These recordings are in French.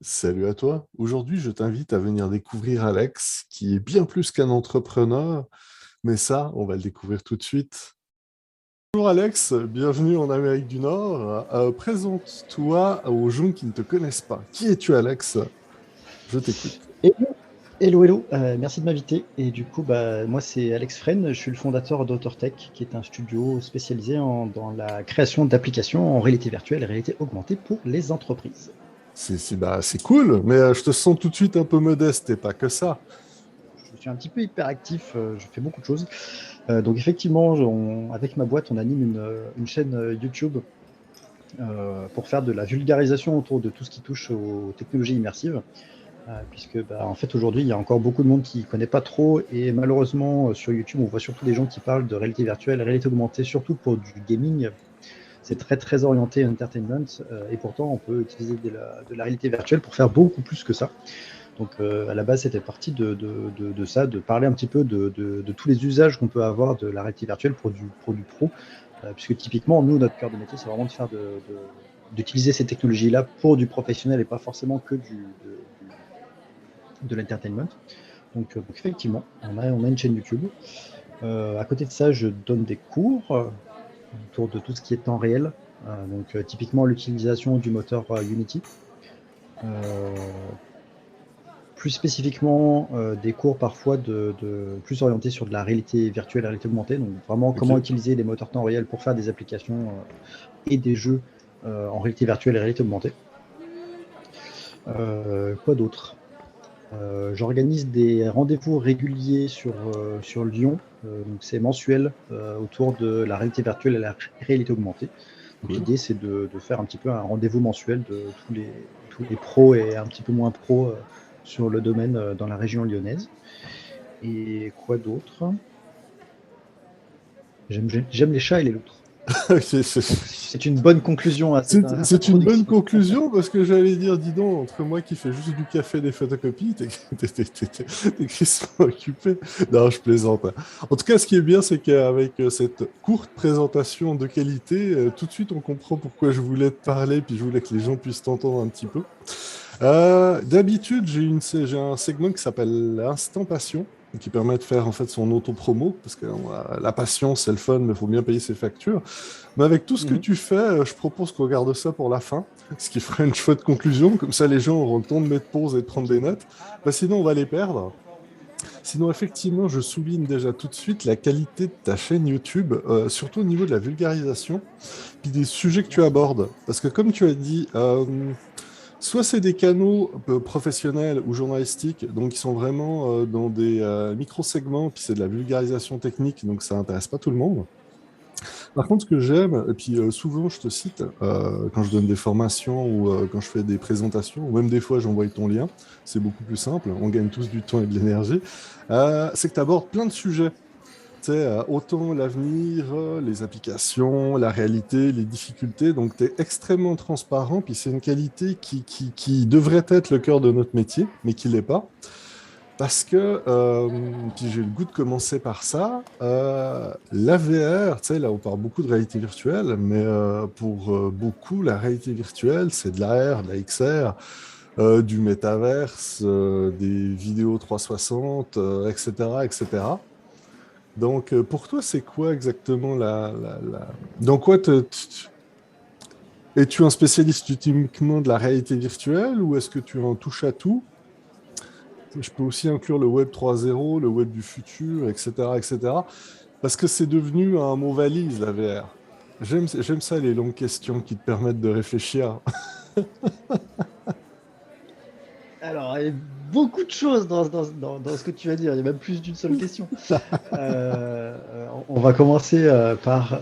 Salut à toi. Aujourd'hui, je t'invite à venir découvrir Alex, qui est bien plus qu'un entrepreneur, mais ça, on va le découvrir tout de suite. Bonjour Alex, bienvenue en Amérique du Nord. Présente-toi aux gens qui ne te connaissent pas. Qui es-tu Alex? Je t'écoute. Hello, hello, hello. Merci de m'inviter. Et du coup, moi, c'est Alex Fresne. Je suis le fondateur d'AutorTech, qui est un studio spécialisé dans la création d'applications en réalité virtuelle et réalité augmentée pour les entreprises. C'est cool, mais je te sens tout de suite un peu modeste et pas que ça. Je suis un petit peu hyperactif, je fais beaucoup de choses. Donc, effectivement, avec ma boîte, on anime une chaîne YouTube pour faire de la vulgarisation autour de tout ce qui touche aux technologies immersives. Puisque en fait aujourd'hui il y a encore beaucoup de monde qui ne connaît pas trop et malheureusement sur YouTube on voit surtout des gens qui parlent de réalité virtuelle, réalité augmentée, surtout pour du gaming. C'est très très orienté entertainment et pourtant on peut utiliser de la réalité virtuelle pour faire beaucoup plus que ça. Donc à la base c'était parti de ça, de parler un petit peu de tous les usages qu'on peut avoir de la réalité virtuelle pour du pro, puisque typiquement nous notre cœur de métier c'est vraiment d'utiliser ces technologies-là pour du professionnel et pas forcément que de l'entertainment. Donc effectivement, on a une chaîne YouTube. À côté de ça, je donne des cours autour de tout ce qui est temps réel. Typiquement l'utilisation du moteur Unity. Euh, Plus spécifiquement, des cours parfois plus orientés sur de la réalité virtuelle, la réalité augmentée. Donc vraiment Ok. comment utiliser les moteurs temps réel pour faire des applications et des jeux en réalité virtuelle et réalité augmentée. Quoi d'autre? J'organise des rendez-vous réguliers sur Lyon. Donc c'est mensuel autour de la réalité virtuelle et la réalité augmentée. Donc Cool. l'idée c'est de faire un petit peu un rendez-vous mensuel de tous les pros et un petit peu moins pros sur le domaine dans la région lyonnaise. Et quoi d'autre? J'aime les chats et les loutres. Donc c'est une bonne conclusion à cette C'est une bonne introduction. conclusion parce que j'allais dire, dis donc, entre moi qui fais juste du café et des photocopies, t'es crissement occupé. Non, je plaisante, hein. En tout cas, ce qui est bien, c'est qu'avec cette courte présentation de qualité, tout de suite, on comprend pourquoi je voulais te parler, puis je voulais que les gens puissent t'entendre un petit peu. D'habitude, j'ai un segment qui s'appelle l'Instant Passion, qui permet de faire en fait son auto-promo, parce que la passion, c'est le fun, mais il faut bien payer ses factures. Mais avec tout ce que Mhm. tu fais, je propose qu'on garde ça pour la fin, ce qui ferait une chouette conclusion, comme ça les gens auront le temps de mettre pause et de prendre des notes. Bah, sinon, on va les perdre. Sinon, effectivement, je souligne déjà tout de suite la qualité de ta chaîne YouTube, surtout au niveau de la vulgarisation, puis des sujets que tu Merci. abordes. Parce que comme tu as dit, soit c'est des canaux professionnels ou journalistiques, donc qui sont vraiment dans des micro-segments, puis c'est de la vulgarisation technique, donc ça n'intéresse pas tout le monde. Par contre, ce que j'aime, et puis souvent je te cite, quand je donne des formations ou quand je fais des présentations, ou même des fois j'envoie ton lien, c'est beaucoup plus simple, on gagne tous du temps et de l'énergie, c'est que tu abordes plein de sujets. Tu sais, autant l'avenir, les applications, la réalité, les difficultés. Donc, tu es extrêmement transparent. Puis, c'est une qualité qui devrait être le cœur de notre métier, mais qui ne l'est pas. Parce que, puis j'ai le goût de commencer par ça, la VR, tu sais, là, on parle beaucoup de réalité virtuelle, mais pour beaucoup, la réalité virtuelle, c'est de l'AR, de la XR, du métaverse, des vidéos 360, etc., etc. Donc, pour toi, c'est quoi exactement Dans quoi es-tu un spécialiste uniquement de la réalité virtuelle ou est-ce que tu en touches à tout? Je peux aussi inclure le Web 3.0, le Web du futur, etc., etc. Parce que c'est devenu un mot valise, la VR. J'aime ça, les longues questions qui te permettent de réfléchir. Alors, il y a beaucoup de choses dans ce que tu vas dire. Il y a même plus d'une seule question. On va commencer par.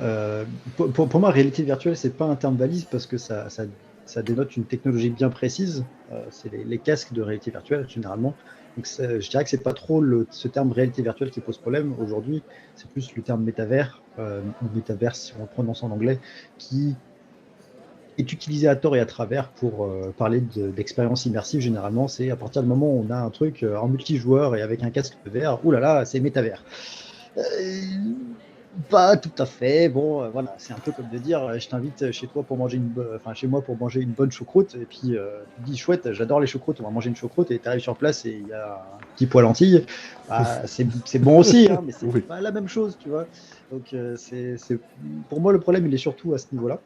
Pour moi, réalité virtuelle, c'est pas un terme valise parce que ça dénote une technologie bien précise. C'est les casques de réalité virtuelle, généralement. Donc, je dirais que c'est pas trop ce terme réalité virtuelle qui pose problème aujourd'hui. C'est plus le terme métavers, ou métaverse, si on le prononce en anglais, qui est utilisé à tort et à travers pour parler d'expérience immersive. Généralement, c'est à partir du moment où on a un truc en multijoueur et avec un casque VR, oulala, c'est métavers. Euh, Pas tout à fait. Bon, voilà, c'est un peu comme de dire, je t'invite chez toi pour manger enfin chez moi pour manger une bonne choucroute, et puis tu dis chouette, j'adore les choucroutes, on va manger une choucroute, et tu arrives sur place et il y a un petit pois lentilles. Bah, c'est bon aussi, hein, mais c'est Oui. pas la même chose, tu vois. Donc pour moi le problème il est surtout à ce niveau-là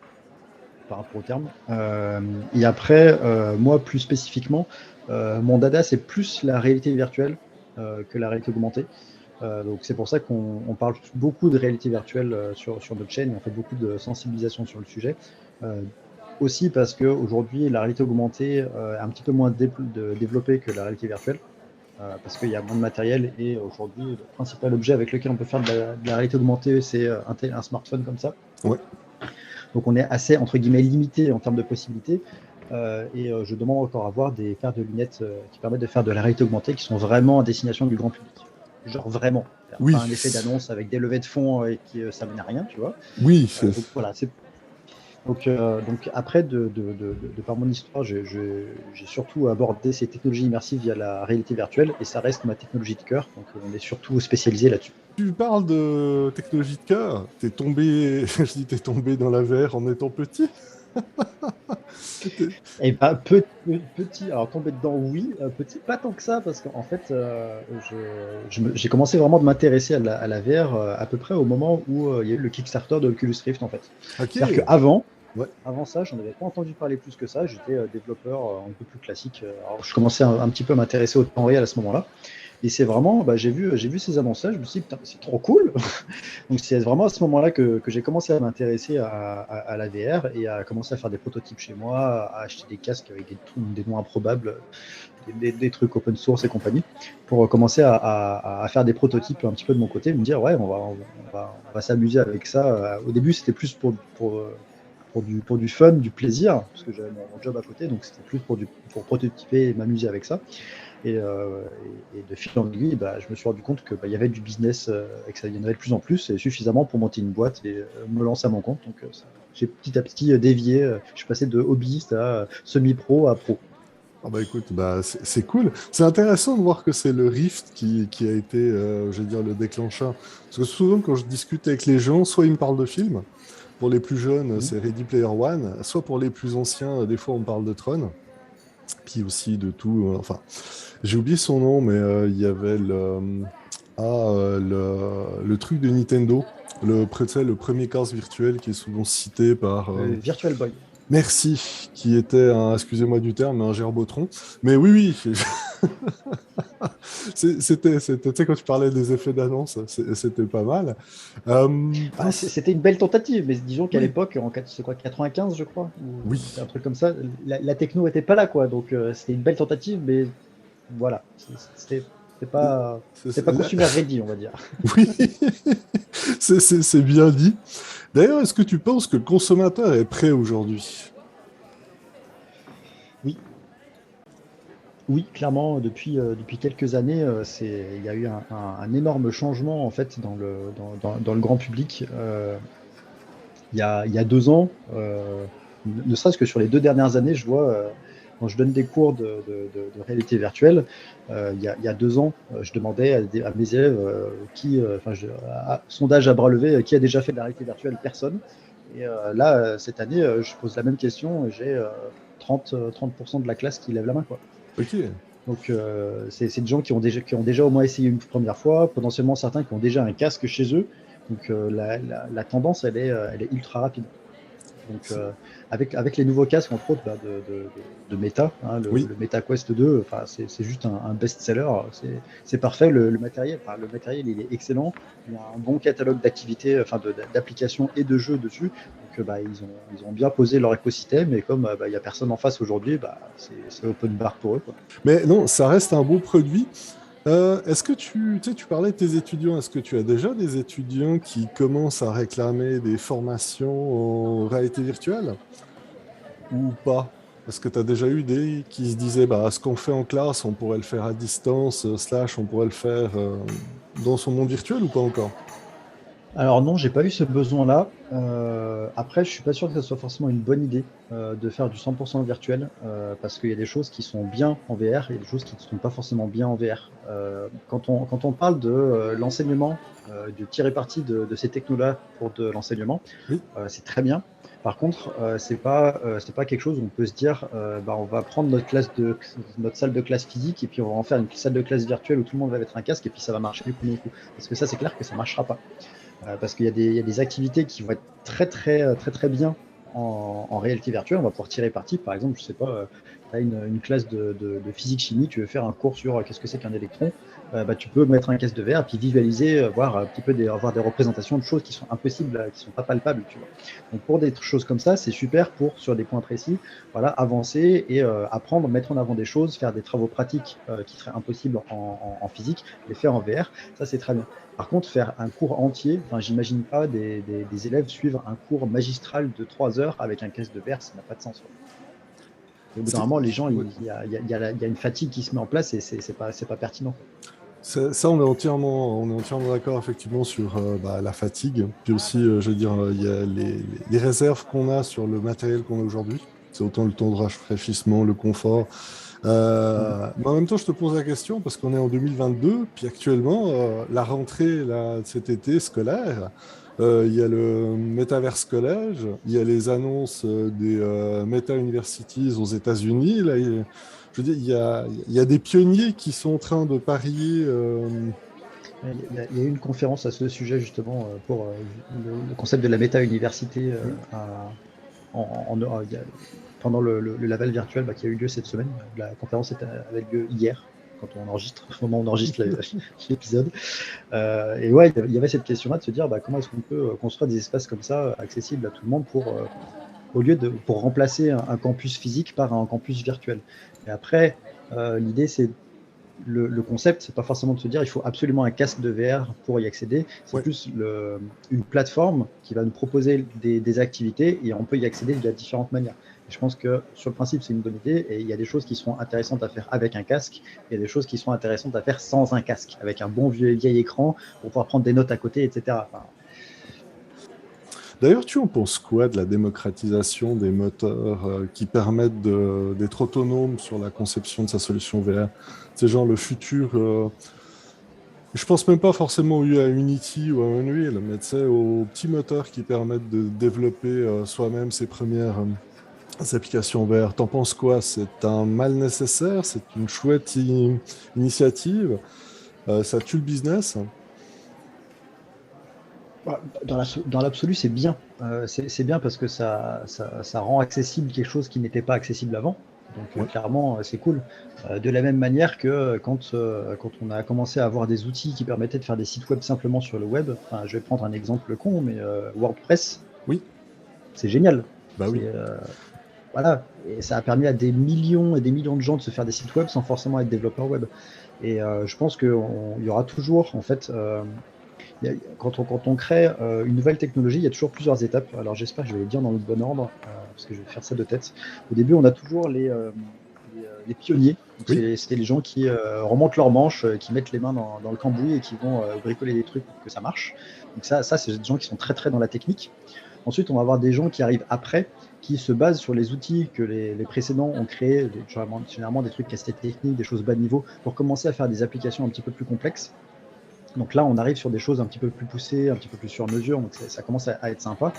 par rapport au terme. Et après, moi plus spécifiquement, mon dada c'est plus la réalité virtuelle que la réalité augmentée. Donc c'est pour ça qu'on parle beaucoup de réalité virtuelle sur notre chaîne, et on fait beaucoup de sensibilisation sur le sujet. Euh, Aussi parce qu'aujourd'hui, la réalité augmentée est un petit peu moins développée que la réalité virtuelle, parce qu'il y a moins de matériel, et aujourd'hui, le principal objet avec lequel on peut faire de la réalité augmentée, c'est un smartphone comme ça. Ouais. Donc on est assez, entre guillemets, limité en termes de possibilités. Je demande encore à voir des paires de lunettes qui permettent de faire de la réalité augmentée, qui sont vraiment à destination du grand public. Genre vraiment. Pas Oui. un effet d'annonce avec des levées de fonds et qui ça mène à rien, tu vois. Oui. Donc voilà, donc après, de par mon histoire, j'ai surtout abordé ces technologies immersives via la réalité virtuelle, et ça reste ma technologie de cœur. Donc on est surtout spécialisé là-dessus. Tu parles de technologie de cœur. T'es tombé, je dis t'es tombé dans la VR en étant petit. Et bah, petit, alors tomber dedans, oui, petit, pas tant que ça, parce qu'en fait, j'ai commencé vraiment de m'intéresser à la VR à peu près au moment où il y a eu le Kickstarter de Oculus Rift, en fait. Ok. C'est-à-dire qu'avant, Ouais. avant ça, j'en avais pas entendu parler plus que ça. J'étais développeur un peu plus classique. Alors, je commençais un petit peu à m'intéresser au temps réel à ce moment-là. Et c'est vraiment, bah, j'ai vu ces annonces-là, je me suis dit, putain, c'est trop cool. Donc c'est vraiment à ce moment-là que j'ai commencé à m'intéresser à la VR, et à commencer à faire des prototypes chez moi, à acheter des casques avec des noms improbables, des trucs open source et compagnie, pour commencer à faire des prototypes un petit peu de mon côté, me dire, ouais, on va s'amuser avec ça. Au début, c'était plus pour du fun, du plaisir, parce que j'avais mon job à côté, donc c'était plus pour prototyper et m'amuser avec ça. Et de fil en aiguille, bah, je me suis rendu compte qu'il y avait du business et que ça y en avait de plus en plus, et suffisamment pour monter une boîte et me lancer à mon compte. Donc j'ai petit à petit dévié. Je suis passé de hobbyiste à semi-pro à pro. Ah bah écoute, bah c'est cool. C'est intéressant de voir que c'est le Rift qui a été, je vais dire, le déclencheur. Parce que souvent, quand je discute avec les gens, soit ils me parlent de films. Pour les plus jeunes, Mhm. c'est Ready Player One. Soit pour les plus anciens, des fois, on parle de Tron. Puis aussi de tout. Enfin, j'ai oublié son nom, mais il y avait le truc de Nintendo. Tu sais, le premier Cars virtuel qui est souvent cité par. Virtual Boy. Merci, qui était un, excusez-moi du terme, un gerbotron. Mais oui, oui, tu sais, quand tu parlais des effets d'annonce, c'était pas mal. Bah, c'était une belle tentative, mais disons qu'à oui, l'époque, c'est quoi, 95, je crois, oui. ou un truc comme ça, la techno était pas là, quoi. Donc c'était une belle tentative, mais voilà, c'était pas, C'est- c'était c'est- pas là- consumer ready, on va dire. oui, c'est bien dit. D'ailleurs, est-ce que tu penses que le consommateur est prêt aujourd'hui? Oui, oui, clairement, depuis quelques années, il y a eu un énorme changement en fait dans le grand public. Il y a 2 ans, ne serait-ce que sur les 2 dernières années, je vois, quand je donne des cours de réalité virtuelle, il y a 2 ans, je demandais à mes élèves sondage à bras levés, qui a déjà fait de la réalité virtuelle? Personne. Et là, cette année, je pose la même question, et j'ai 30% de la classe qui lève la main, quoi. Ok. Donc, c'est des gens qui ont déjà au moins essayé une première fois, potentiellement certains qui ont déjà un casque chez eux. Donc, la tendance, elle est ultra rapide. Donc, avec les nouveaux casques, entre autres, bah, de Meta, hein, Oui. le Meta Quest 2, enfin, c'est juste un best-seller. C'est parfait. Le matériel, enfin, le matériel, il est excellent. Il y a un bon catalogue d'activités, enfin, d'applications et de jeux dessus. Donc, bah, ils ont bien posé leur écosystème. Et comme bah, il n'y a personne en face aujourd'hui, bah, c'est open bar pour eux, quoi. Mais non, ça reste un beau produit. Est-ce que tu sais, tu parlais de tes étudiants, est-ce que tu as déjà des étudiants qui commencent à réclamer des formations en réalité virtuelle ou pas? Est-ce que tu as déjà eu des qui se disaient, bah, ce qu'on fait en classe, on pourrait le faire à distance, slash, on pourrait le faire dans son monde virtuel ou pas encore? Alors non, j'ai pas eu ce besoin-là. Après, je suis pas sûr que ce soit forcément une bonne idée de faire du 100% virtuel, parce qu'il y a des choses qui sont bien en VR et des choses qui ne sont pas forcément bien en VR. Quand on parle de l'enseignement, de tirer parti de ces technos-là pour de l'enseignement, Oui. c'est très bien. Par contre, c'est pas quelque chose où on peut se dire, bah, on va prendre notre salle de classe physique et puis on va en faire une salle de classe virtuelle où tout le monde va mettre un casque et puis ça va marcher du premier coup. Parce que ça, c'est clair que ça marchera pas. Parce qu'il y a des activités qui vont être très bien en réalité virtuelle. On va pouvoir tirer parti. Par exemple, je sais pas, tu as une classe de physique-chimie, tu veux faire un cours sur qu'est-ce que c'est qu'un électron, bah, tu peux mettre un casque de verre et puis visualiser, voir un petit peu avoir des représentations de choses qui sont impossibles, qui sont pas palpables, tu vois. Donc pour des choses comme ça, c'est super pour, sur des points précis, voilà, avancer et apprendre, mettre en avant des choses, faire des travaux pratiques qui seraient impossibles en physique, les faire en VR, ça c'est très bien. Par contre, faire un cours entier, enfin, j'imagine pas des élèves suivre un cours magistral de 3 heures avec un casque de verre, ça n'a pas de sens, quoi. Et au bout d'un moment, les gens, Ouais. il y a une fatigue qui se met en place et c'est pas pertinent, quoi. Ça, on est entièrement d'accord effectivement sur bah, la fatigue. Puis aussi, je veux dire, il y a les réserves qu'on a sur le matériel qu'on a aujourd'hui. C'est autant le temps de rafraîchissement, le confort. Mhm. Mais en même temps, je te pose la question parce qu'on est en 2022, puis actuellement, la rentrée là, cet été scolaire, il y a le Metaverse College, il y a les annonces des Meta Universities aux États-Unis. Là, je veux dire, il y a des pionniers qui sont en train de parier. Il y a eu une conférence à ce sujet, justement, pour le concept de la méta-université Oui, pendant le Laval virtuel, bah, qui a eu lieu cette semaine. La conférence avait lieu hier, quand on enregistre, au moment où on enregistre l'épisode. Et ouais, il y avait cette question-là de se dire, bah, comment est-ce qu'on peut construire des espaces comme ça, accessibles à tout le monde, pour remplacer un campus physique par un campus virtuel. Et après, l'idée, c'est le concept, c'est pas forcément de se dire il faut absolument un casque de VR pour y accéder, c'est ouais. plus une plateforme qui va nous proposer des activités et on peut y accéder de différentes manières. Et je pense que sur le principe, c'est une bonne idée et il y a des choses qui seront intéressantes à faire avec un casque, il y a des choses qui sont intéressantes à faire sans un casque, avec un bon vieil écran pour pouvoir prendre des notes à côté, etc. Enfin, D'ailleurs, tu en penses quoi de la démocratisation des moteurs qui permettent d'être autonomes sur la conception de sa solution VR? C'est genre le futur. Je pense même pas forcément à Unity ou à Unreal, mais tu sais, aux petits moteurs qui permettent de développer soi-même ses premières applications VR. T'en penses quoi? C'est un mal nécessaire? C'est une chouette initiative? Ça tue le business? bah, dans l'absolu, c'est bien. C'est bien parce que ça rend accessible quelque chose qui n'était pas accessible avant. Donc Ouais. clairement, c'est cool. De la même manière que quand on a commencé à avoir des outils qui permettaient de faire des sites web simplement sur le web, enfin, je vais prendre un exemple con, mais WordPress, Oui, c'est génial. bah oui. C'est voilà, et ça a permis à des millions et des millions de gens de se faire des sites web sans forcément être développeur web. Et je pense qu'il y aura toujours, en fait, quand on crée une nouvelle technologie, il y a toujours plusieurs étapes. Alors j'espère que je vais les dire dans le bon ordre, parce que je vais faire ça de tête. Au début, on a toujours les pionniers. Donc Oui. c'était les gens qui remontent leurs manches, qui mettent les mains dans le cambouis et qui vont bricoler des trucs pour que ça marche. Donc ça c'est des gens qui sont très dans la technique. Ensuite, on va avoir des gens qui arrivent après, qui se basent sur les outils que les précédents ont créés, généralement des trucs assez techniques, des choses bas de niveau, pour commencer à faire des applications un petit peu plus complexes. Donc là, on arrive sur des choses un petit peu plus poussées, un petit peu plus sur mesure, donc ça commence à être sympa.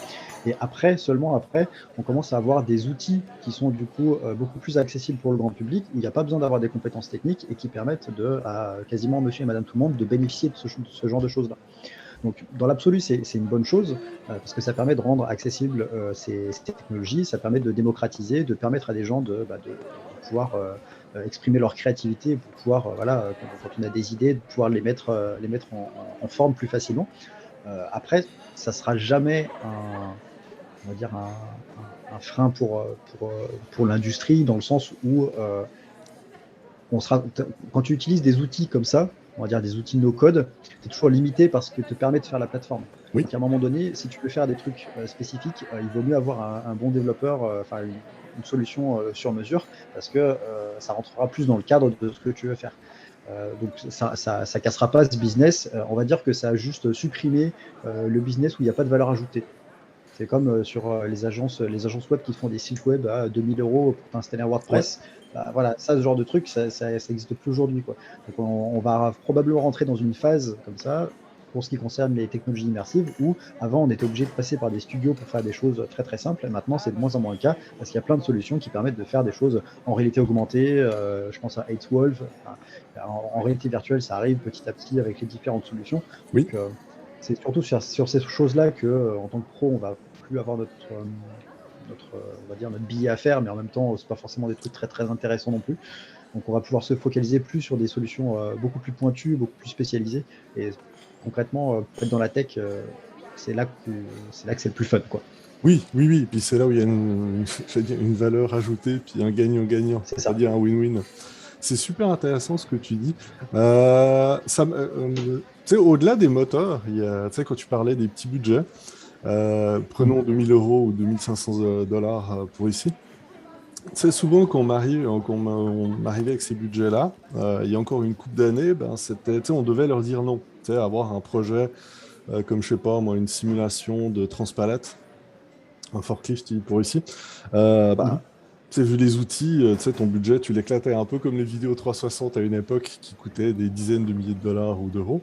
Et après, seulement après, on commence à avoir des outils qui sont du coup beaucoup plus accessibles pour le grand public, où il n'y a pas besoin d'avoir des compétences techniques et qui permettent à quasiment monsieur et madame tout le monde de bénéficier de ce genre de choses-là. Donc, dans l'absolu, c'est une bonne chose parce que ça permet de rendre accessibles ces technologies, ça permet de démocratiser, de permettre à des gens de pouvoir exprimer leur créativité, pour pouvoir, voilà, quand on a des idées, de pouvoir les mettre en forme plus facilement. Après, ça sera jamais on va dire un frein pour l'industrie dans le sens où on sera, quand tu utilises des outils comme ça, on va dire des outils no-code, tu es toujours limité par ce que te permet de faire la plateforme. Oui. Donc à un moment donné, si tu veux faire des trucs spécifiques, il vaut mieux avoir un bon développeur, enfin une solution sur mesure, parce que ça rentrera plus dans le cadre de ce que tu veux faire. Donc ça cassera pas ce business. On va dire que ça a juste supprimé le business où il n'y a pas de valeur ajoutée. C'est comme sur les agences web qui font des sites web à 2000 euros pour t'installer un Ouais. WordPress. Bah, voilà, ça, ce genre de truc, ça n'existe plus aujourd'hui, quoi. Donc on va probablement rentrer dans une phase comme ça pour ce qui concerne les technologies immersives où avant on était obligé de passer par des studios pour faire des choses très très simples. Et maintenant c'est de moins en moins le cas parce qu'il y a plein de solutions qui permettent de faire des choses en réalité augmentée. Je pense à 8Wolf. En réalité virtuelle, ça arrive petit à petit avec les différentes solutions. Oui. Donc c'est surtout sur ces choses-là que, en tant que pro, on va plus avoir on va dire notre billet à faire, mais en même temps, c'est pas forcément des trucs très très intéressants non plus. Donc, on va pouvoir se focaliser plus sur des solutions beaucoup plus pointues, beaucoup plus spécialisées. Et concrètement, être dans la tech, c'est là que c'est le plus fun, quoi. Oui, oui, oui. Puis c'est là où il y a je veux dire, une valeur ajoutée, puis un gagnant-gagnant, C'est ça. c'est-à-dire un win-win. C'est super intéressant ce que tu dis. Tu sais, au-delà des moteurs, tu sais, quand tu parlais des petits budgets, prenons 2000 euros ou 2500 dollars pour ici. C'est souvent quand on m'arrivait avec ces budgets-là, il y a encore une couple d'années, ben, tu sais, on devait leur dire non. Tu sais, avoir un projet comme, je sais pas, moi, une simulation de transpalette, un forklift pour ici. Mhm. Bah, tu sais, vu les outils, tu sais, ton budget, tu l'éclatais un peu comme les vidéos 360 à une époque qui coûtaient des dizaines de milliers de dollars ou d'euros.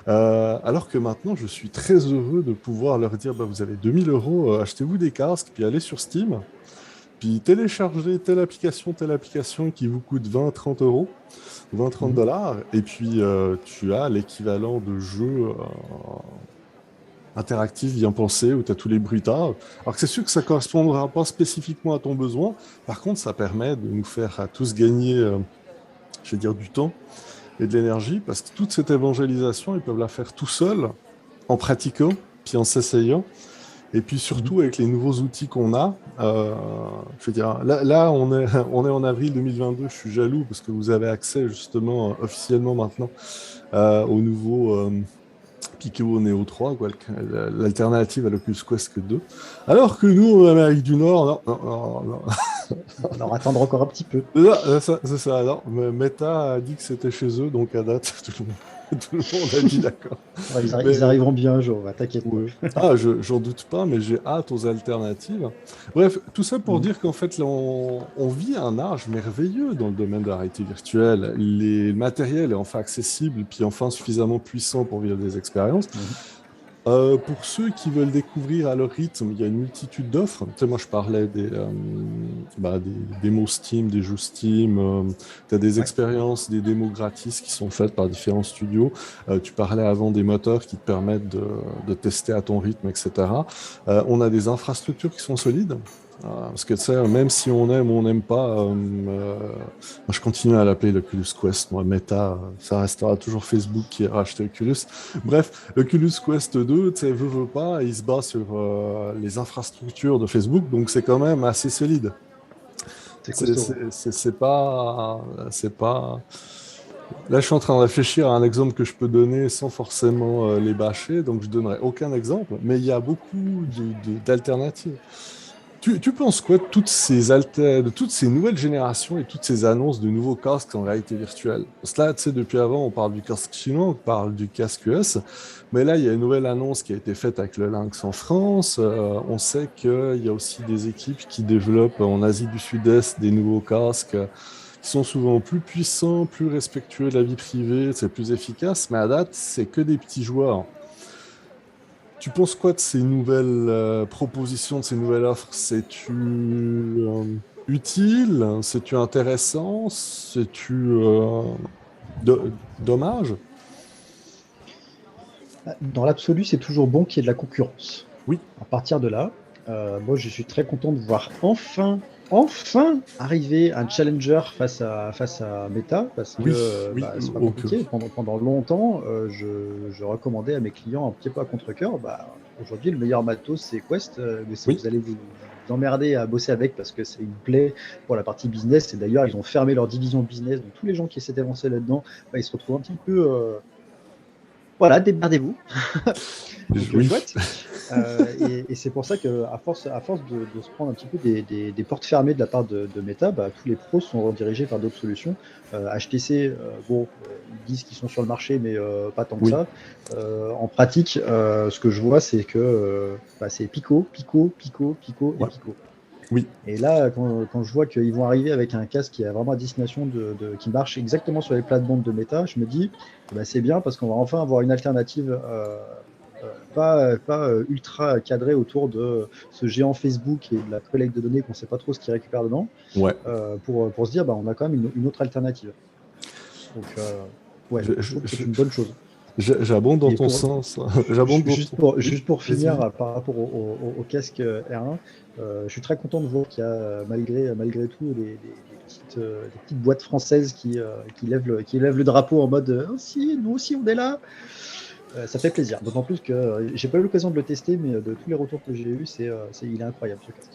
Alors que maintenant, je suis très heureux de pouvoir leur dire, bah, vous avez 2000 euros, achetez-vous des casques, puis allez sur Steam, puis téléchargez telle application qui vous coûte 20-30 euros, 20-30 Mhm. dollars, et puis tu as l'équivalent de jeu interactif bien pensé où tu as tous les bruitages. Alors que c'est sûr que ça ne correspondra pas spécifiquement à ton besoin. Par contre, ça permet de nous faire à tous gagner, je vais dire, du temps et de l'énergie, parce que toute cette évangélisation, ils peuvent la faire tout seuls, en pratiquant, puis en s'essayant. Et puis Mhm. surtout avec les nouveaux outils qu'on a, je veux dire, là on est en avril 2022, je suis jaloux parce que vous avez accès justement officiellement maintenant au nouveau Pico Neo 3, quoi, l'alternative à l'Oculus Quest 2. Alors que nous, en Amérique du Nord, non, non, non, non. Alors, attendre encore un petit peu. C'est ça, non. Meta a dit que c'était chez eux, donc à date, tout le monde a dit d'accord. Ouais, ils Mais arriveront bien un jour, ouais, t'inquiète pas. ouais. J'en doute pas, mais j'ai hâte aux alternatives. Bref, tout ça pour Mhm. dire qu'en fait, là, on vit un âge merveilleux dans le domaine de la réalité virtuelle. Le matériel est enfin accessible, puis enfin suffisamment puissant pour vivre des expériences. Mhm. Pour ceux qui veulent découvrir à leur rythme, il y a une multitude d'offres. Tu sais, moi, je parlais des démos Steam, des jeux Steam. Tu as des Ouais. expériences, des démos gratis qui sont faites par différents studios. Tu parlais avant des moteurs qui te permettent de tester à ton rythme, etc. On a des infrastructures qui sont solides. Parce que tu sais, même si on aime ou on n'aime pas, moi, je continue à l'appeler l'Oculus Quest. Moi, Meta, ça restera toujours Facebook qui a racheté Oculus. Bref, l'Oculus Quest 2, tu sais, veut pas, il se base sur les infrastructures de Facebook, donc c'est quand même assez solide. C'est costaud. C'est pas. Là, je suis en train de réfléchir à un exemple que je peux donner sans forcément les bâcher, donc je donnerai aucun exemple, mais il y a beaucoup d'alternatives. Tu penses quoi de toutes ces nouvelles générations et toutes ces annonces de nouveaux casques en réalité virtuelle? Parce que là, tu sais, depuis avant, on parle du casque chinois, on parle du casque US, mais là, il y a une nouvelle annonce qui a été faite avec le Lynx en France. On sait qu'il y a aussi des équipes qui développent en Asie du Sud-Est des nouveaux casques qui sont souvent plus puissants, plus respectueux de la vie privée, c'est plus efficace, mais à date, c'est que des petits joueurs. Tu penses quoi de ces nouvelles propositions, de ces nouvelles offres? C'est-tu utile? C'est-tu intéressant? C'est-tu dommage? Dans l'absolu, c'est toujours bon qu'il y ait de la concurrence. Oui, À partir de là, moi je suis très content de voir enfin arriver un challenger face à Meta, parce que oui, oui, bah, c'est pas ok. compliqué. Pendant longtemps, je recommandais à mes clients un petit peu à contre-cœur. Bah, aujourd'hui, le meilleur matos, c'est Quest, mais si Oui, vous allez vous emmerder à bosser avec parce que c'est une plaie pour la partie business. Et d'ailleurs, ils ont fermé leur division business. Donc tous les gens qui essaient d'avancer là-dedans, bah, ils se retrouvent un petit peu voilà, démerdez-vous. Donc, Oui, chouette. Et c'est pour ça qu'à force de se prendre un petit peu des portes fermées de la part de Meta, bah, tous les pros sont redirigés vers d'autres solutions. HTC, bon, ils disent qu'ils sont sur le marché, mais pas tant que oui, ça. En pratique, ce que je vois, c'est que bah, c'est Pico, Pico, Pico, Pico et ouais, Pico. oui. Et là, quand je vois qu'ils vont arriver avec un casque qui a vraiment à destination qui marche exactement sur les plates-bandes de Meta, je me dis, eh ben, c'est bien parce qu'on va enfin avoir une alternative pas ultra cadrée autour de ce géant Facebook et de la collecte de données qu'on ne sait pas trop ce qu'il récupère dedans, Ouais. pour se dire, bah, on a quand même une autre alternative. Donc, ouais, Je- je je- trouve que c'est je- une bonne chose. J'abonde dans Et ton pour, sens. J'abonde dans ton... Oui, juste pour vas-y, finir, vas-y. par rapport au casque R1, je suis très content de voir qu'il y a, malgré tout, des petites boîtes françaises qui lèvent le drapeau en mode oh, si, nous aussi on est là. Ça fait plaisir. D'autant plus que j'ai pas eu l'occasion de le tester, mais de tous les retours que j'ai eus, il est incroyable ce casque.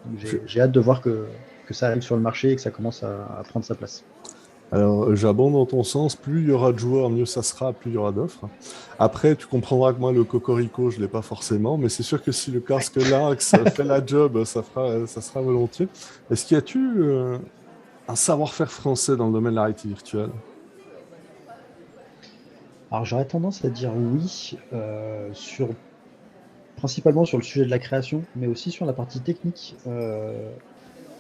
Donc Je- j'ai hâte de voir que ça arrive sur le marché et que ça commence à prendre sa place. Alors, j'abonde dans ton sens. Plus il y aura de joueurs, mieux ça sera, plus il y aura d'offres. Après, tu comprendras que moi, le cocorico, je ne l'ai pas forcément, mais c'est sûr que si le Ouais. casque Lynx fait la job, ça sera volontiers. Est-ce qu'il y a-tu un savoir-faire français dans le domaine de la réalité virtuelle? Alors j'aurais tendance à dire oui, principalement sur le sujet de la création, mais aussi sur la partie technique.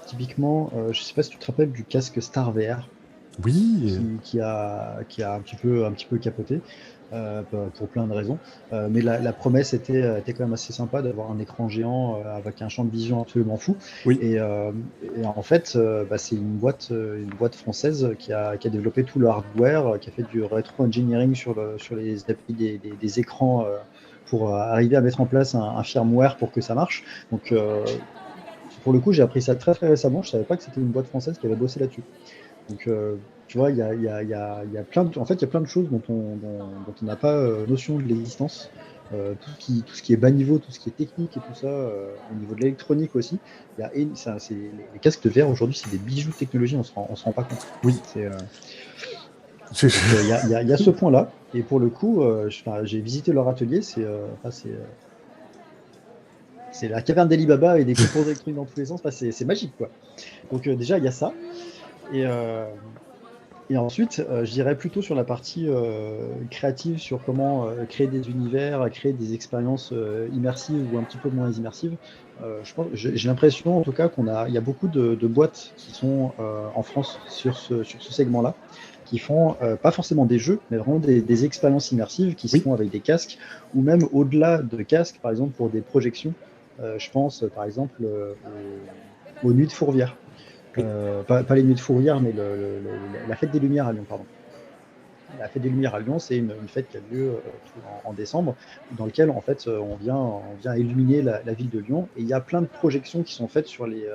Typiquement, je ne sais pas si tu te rappelles du casque Star VR Oui, qui a un petit peu capoté pour plein de raisons. Mais la promesse était quand même assez sympa d'avoir un écran géant avec un champ de vision absolument fou. oui, Et, euh, et en fait, bah, c'est une boîte française qui a développé tout le hardware, qui a fait du rétro-engineering sur les API des écrans pour arriver à mettre en place un firmware pour que ça marche. Donc, pour le coup, j'ai appris ça très très récemment. Je savais pas que c'était une boîte française qui avait bossé là-dessus. Donc, tu vois, il y a plein de, en fait, il y a plein de choses dont on n'a pas notion de l'existence. Tout ce qui est bas niveau, tout ce qui est technique et tout ça, au niveau de l'électronique aussi, les casques de VR aujourd'hui, c'est des bijoux de technologie, on se rend pas compte. oui. C'est, Je- donc, il y a ce point-là. Et pour le coup, j'ai visité leur atelier, c'est la caverne d'Ali Baba et des composants électroniques dans tous les sens. Enfin, c'est magique, quoi. Donc, déjà, il y a ça. Et, ensuite, je dirais plutôt sur la partie créative, sur comment créer des univers, créer des expériences immersives ou un petit peu moins immersives. J'ai l'impression, en tout cas, il y a beaucoup de boîtes qui sont en France sur ce segment-là, qui font pas forcément des jeux, mais vraiment des expériences immersives qui se Oui, font avec des casques, ou même au-delà de casques, par exemple pour des projections. Je pense, par exemple, aux Nuits de Fourvière. oui. Pas les Nuits de Fourvière, mais la Fête des Lumières à Lyon, pardon. La Fête des Lumières à Lyon, c'est une fête qui a lieu en décembre, dans lequel en fait on vient illuminer la ville de Lyon. Et il y a plein de projections qui sont faites sur les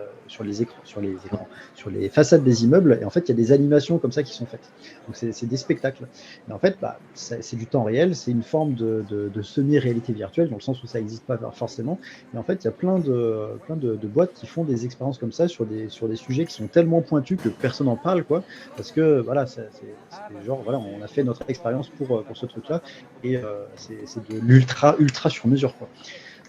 façades des immeubles. Et en fait, il y a des animations comme ça qui sont faites. Donc c'est des spectacles. Et en fait, bah, c'est du temps réel, c'est une forme de semi-réalité virtuelle, dans le sens où ça n'existe pas forcément. Mais en fait, il y a plein de boîtes qui font des expériences comme ça sur des sujets qui sont tellement pointus que personne n'en parle, quoi. Parce que voilà, c'est genre, voilà, on a fait notre expérience pour ce truc-là, et c'est de ultra sur mesure, quoi.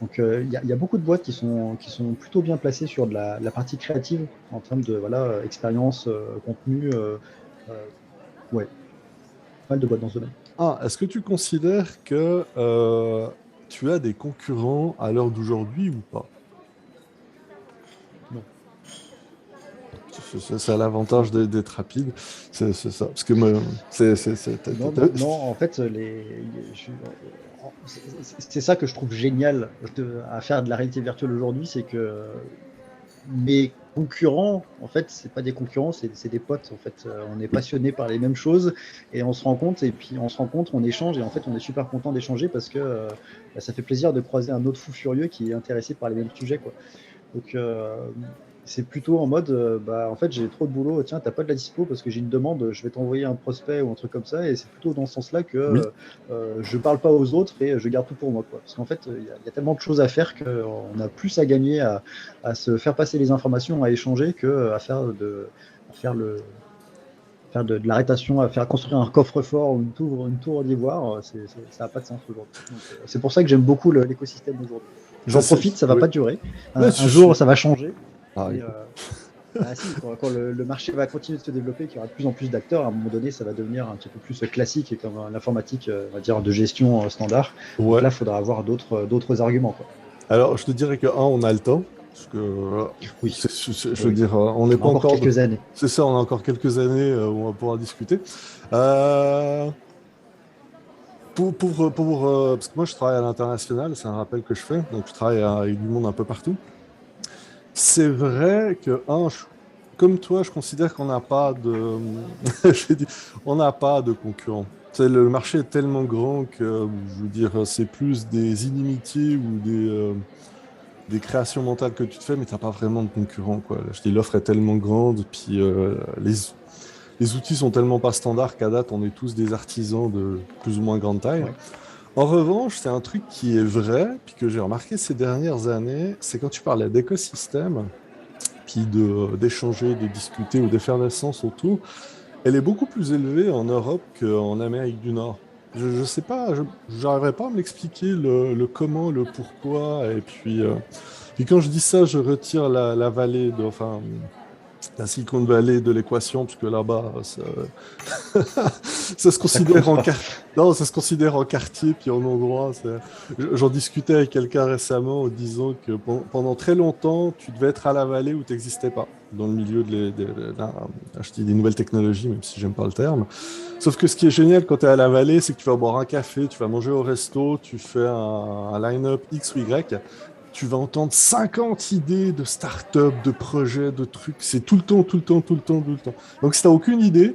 Donc il y a beaucoup de boîtes qui sont plutôt bien placées sur de la partie créative en termes de voilà, expérience, contenu. Ouais, pas mal de boîtes dans ce domaine. Ah, est-ce que tu considères que tu as des concurrents à l'heure d'aujourd'hui ou pas? Non, C'est l'avantage non. d'être rapide. C'est ça. Parce que moi, Non, en fait, c'est ça que je trouve génial à faire de la réalité virtuelle aujourd'hui, c'est que mes concurrents, en fait, c'est pas des concurrents, c'est des potes. En fait, on est oui, passionnés par les mêmes choses et on se rencontre et puis on se rencontre, on échange et en fait, on est super content d'échanger parce que bah, ça fait plaisir de croiser un autre fou furieux qui est intéressé par les mêmes sujets, quoi. Donc, c'est plutôt en mode, bah, en fait, j'ai trop de boulot, tiens, t'as pas de la dispo parce que j'ai une demande, je vais t'envoyer un prospect ou un truc comme ça. Et c'est plutôt dans ce sens-là que oui. je parle pas aux autres et je garde tout pour moi, quoi. Parce qu'en fait, il y a tellement de choses à faire qu'on a plus à gagner à se faire passer les informations, à échanger, que à faire faire de l'arrêtation, à faire construire un coffre-fort ou une tour d'ivoire, ça n'a pas de sens aujourd'hui. C'est pour ça que j'aime beaucoup l'écosystème aujourd'hui. J'en profite, ça ne va pas durer. Un jour, ça va changer. Ah, et, si, quand le marché va continuer de se développer, qu'il y aura de plus en plus d'acteurs, à un moment donné, ça va devenir un petit peu plus classique et comme l'informatique, on va dire, de gestion standard. ouais. Donc là, il faudra avoir d'autres arguments, quoi. Alors, je te dirais que, on a le temps. Parce que, oui. Je veux dire, on n'est pas encore quelques années. C'est ça, on a encore quelques années où on va pouvoir discuter. Parce que moi, je travaille à l'international, c'est un rappel que je fais. Donc, je travaille avec du monde un peu partout. C'est vrai que, comme toi, je considère qu'on n'a pas de... on n'a pas de concurrents. Le marché est tellement grand que, je veux dire, c'est plus des inimitiés ou des créations mentales que tu te fais, mais tu n'as pas vraiment de concurrents, quoi. Là, je dis, l'offre est tellement grande, puis les outils sont tellement pas standards qu'à date, on est tous des artisans de plus ou moins grande taille. Ouais. En revanche, c'est un truc qui est vrai, puis que j'ai remarqué ces dernières années, c'est quand tu parlais d'écosystème, puis d'échanger, de discuter ou d'effervescence autour, elle est beaucoup plus élevée en Europe qu'en Amérique du Nord. Je ne sais pas, je n'arriverai pas à me l'expliquer le comment, le pourquoi. Et puis quand je dis ça, je retire la vallée, la Silicon Valley de l'équation, parce que là-bas, ça se considère ça se considère en quartier, puis en endroit. J'en discutais avec quelqu'un récemment en disant que pendant très longtemps, tu devais être à la vallée où tu n'existais pas, dans le milieu je dis des nouvelles technologies, même si j'aime pas le terme. Sauf que ce qui est génial quand tu es à la vallée, c'est que tu vas boire un café, tu vas manger au resto, tu fais un line-up X ou Y. Tu vas entendre 50 idées de start-up, de projets, de trucs. C'est tout le temps, tout le temps, tout le temps, tout le temps. Donc, si tu n'as aucune idée,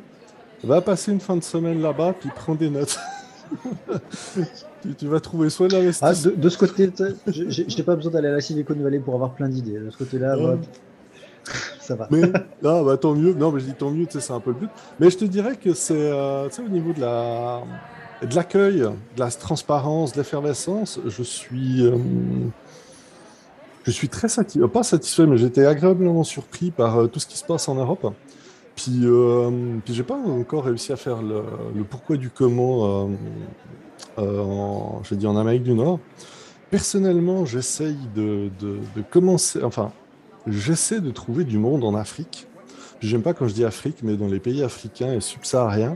va passer une fin de semaine là-bas, puis prends des notes. tu vas trouver soit l'investissement. De ce côté, je n'ai pas besoin d'aller à la Silicon Valley pour avoir plein d'idées. De ce côté-là, ça va. Mais, tant mieux. Non, mais je dis tant mieux, c'est un peu le but. Mais je te dirais que c'est au niveau de l'accueil, de la transparence, de l'effervescence, je suis très pas satisfait, mais j'étais agréablement surpris par tout ce qui se passe en Europe. Puis j'ai pas encore réussi à faire le pourquoi du comment en Amérique du Nord. Personnellement, j'essaye de commencer, j'essaie de trouver du monde en Afrique. J'aime pas quand je dis Afrique, mais dans les pays africains et subsahariens.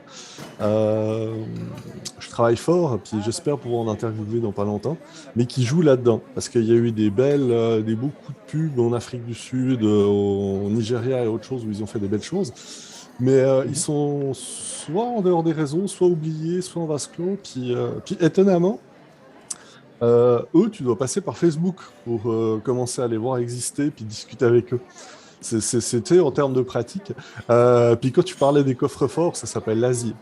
Je travaille fort, puis j'espère pouvoir en interviewer dans pas longtemps, mais qui jouent là-dedans. Parce qu'il y a eu des beaux coups de pub en Afrique du Sud, au Nigeria et autres choses où ils ont fait des belles choses. Mais ils sont soit en dehors des réseaux, soit oubliés, soit en vase clos. Puis étonnamment, eux, tu dois passer par Facebook pour commencer à les voir exister, puis discuter avec eux. C'était en termes de pratique. Puis quand tu parlais des coffres-forts, ça s'appelle l'Asie.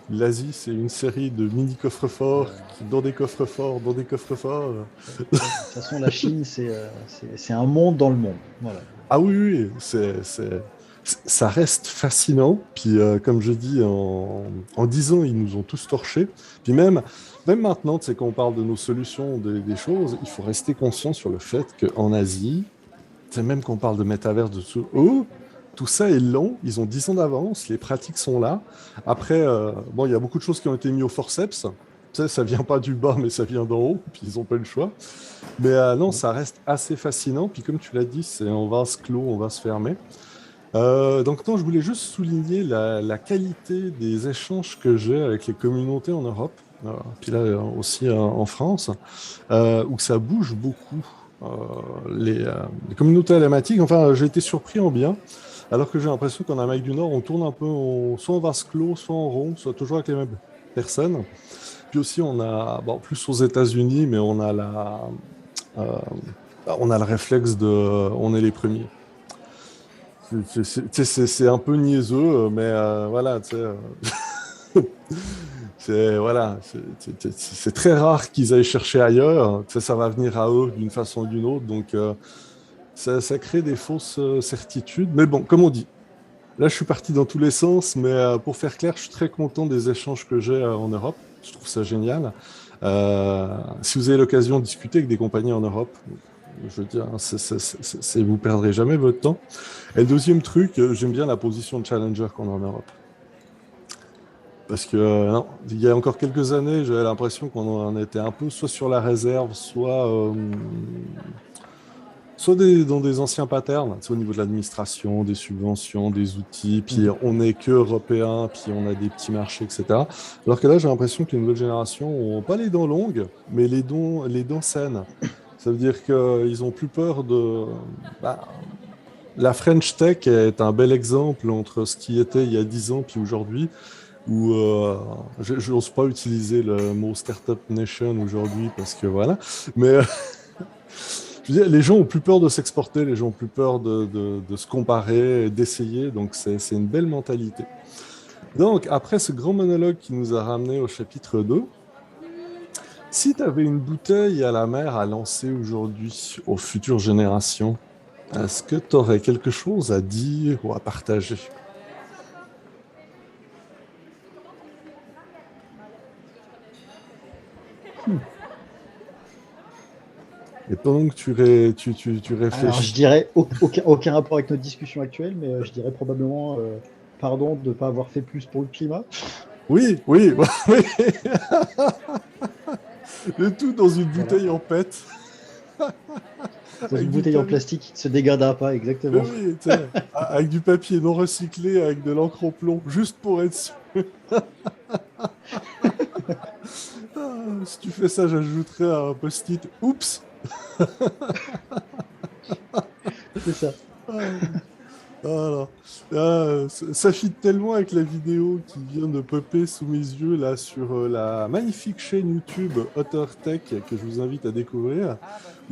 L'Asie, c'est une série de mini coffres-forts dans des coffres-forts, dans des coffres-forts. De toute façon, la Chine, c'est un monde dans le monde. Voilà. Ah oui, ça reste fascinant. Puis comme je dis, en 10 ans, ils nous ont tous torchés. Puis même maintenant, tu sais, quand on parle de nos solutions, des choses, il faut rester conscient sur le fait qu'en Asie, même quand on parle de métaverse, tout ça est long, ils ont 10 ans d'avance, les pratiques sont là. Après, il y a beaucoup de choses qui ont été mises au forceps. Tu sais, ça vient pas du bas, mais ça vient d'en haut, puis ils n'ont pas eu le choix. Mais non, ça reste assez fascinant. Puis comme tu l'as dit, on va se clore, on va se fermer. Donc non, je voulais juste souligner la qualité des échanges que j'ai avec les communautés en Europe, puis là aussi en France, où ça bouge beaucoup. Les communautés alématiques, j'ai été surpris en bien, alors que j'ai l'impression qu'en Amérique du Nord, on tourne un peu soit en vase clos, soit en rond, soit toujours avec les mêmes personnes. Puis aussi, on a, plus aux États-Unis, mais on a le réflexe on est les premiers. C'est un peu niaiseux, mais voilà, tu sais. C'est très rare qu'ils aillent chercher ailleurs. Ça va venir à eux d'une façon ou d'une autre. Donc, ça crée des fausses certitudes. Mais bon, comme on dit, là, je suis parti dans tous les sens. Mais pour faire clair, je suis très content des échanges que j'ai en Europe. Je trouve ça génial. Si vous avez l'occasion de discuter avec des compagnies en Europe, je veux dire, vous ne perdrez jamais votre temps. Et le deuxième truc, j'aime bien la position de challenger qu'on a en Europe. Parce que non, il y a encore quelques années, j'avais l'impression qu'on en était un peu soit sur la réserve, soit dans des anciens patterns, tu sais, au niveau de l'administration, des subventions, des outils, puis Mhm. on n'est que européen, puis on a des petits marchés, etc. Alors que là, j'ai l'impression que les nouvelles générations ont pas les dents longues, mais les dents saines. Ça veut dire qu'ils ont plus peur de... bah, la French Tech est un bel exemple entre ce qui était il y a 10 ans puis aujourd'hui, où je n'ose pas utiliser le mot Startup Nation aujourd'hui parce que voilà, mais je veux dire, les gens ont plus peur de s'exporter, les gens ont plus peur de se comparer, d'essayer, donc c'est une belle mentalité. Donc, après ce grand monologue qui nous a ramené au chapitre 2, si tu avais une bouteille à la mer à lancer aujourd'hui aux futures générations, est-ce que tu aurais quelque chose à dire ou à partager? Hmm. Et pendant que tu Alors, je réfléchis. dirais aucun rapport avec notre discussion actuelle, mais je dirais probablement pardon de ne pas avoir fait plus pour le climat. Oui, oui, oui. Le tout dans une Voilà. bouteille en PET Dans avec une du bouteille en papier. plastique qui ne se dégradera pas, Mais exactement. oui, tu sais, avec du papier non recyclé, avec de l'encre au plomb, juste pour être sûr. Ah, si tu fais ça, j'ajouterai un post-it. Oups! C'est ça. Ah, voilà. Ah, ça fit tellement avec la vidéo qui vient de popper sous mes yeux là sur la magnifique chaîne YouTube Otter Tech que je vous invite à découvrir.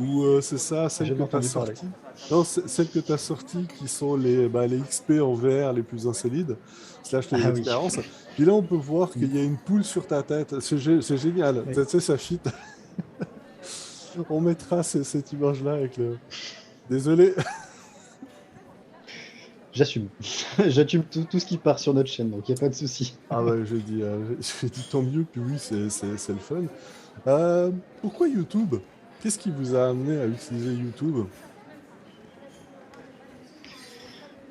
Où c'est ça, J'ai celle que jamais tu as entendu parler. sortie. Non, celle que tu as sortie qui sont les XP en VR les plus insolides, slash les Ah oui. expériences. Puis là, on peut voir qu'il y a une poule sur ta tête. C'est génial. Oui. Tu sais, ça fit. On mettra cette image-là avec le. Désolé. J'assume. J'assume tout ce qui part sur notre chaîne, donc il n'y a pas de souci. Ah ouais, j'ai dit tant mieux, puis oui, c'est le fun. Euh, Pourquoi YouTube? Qu'est-ce qui vous a amené à utiliser YouTube?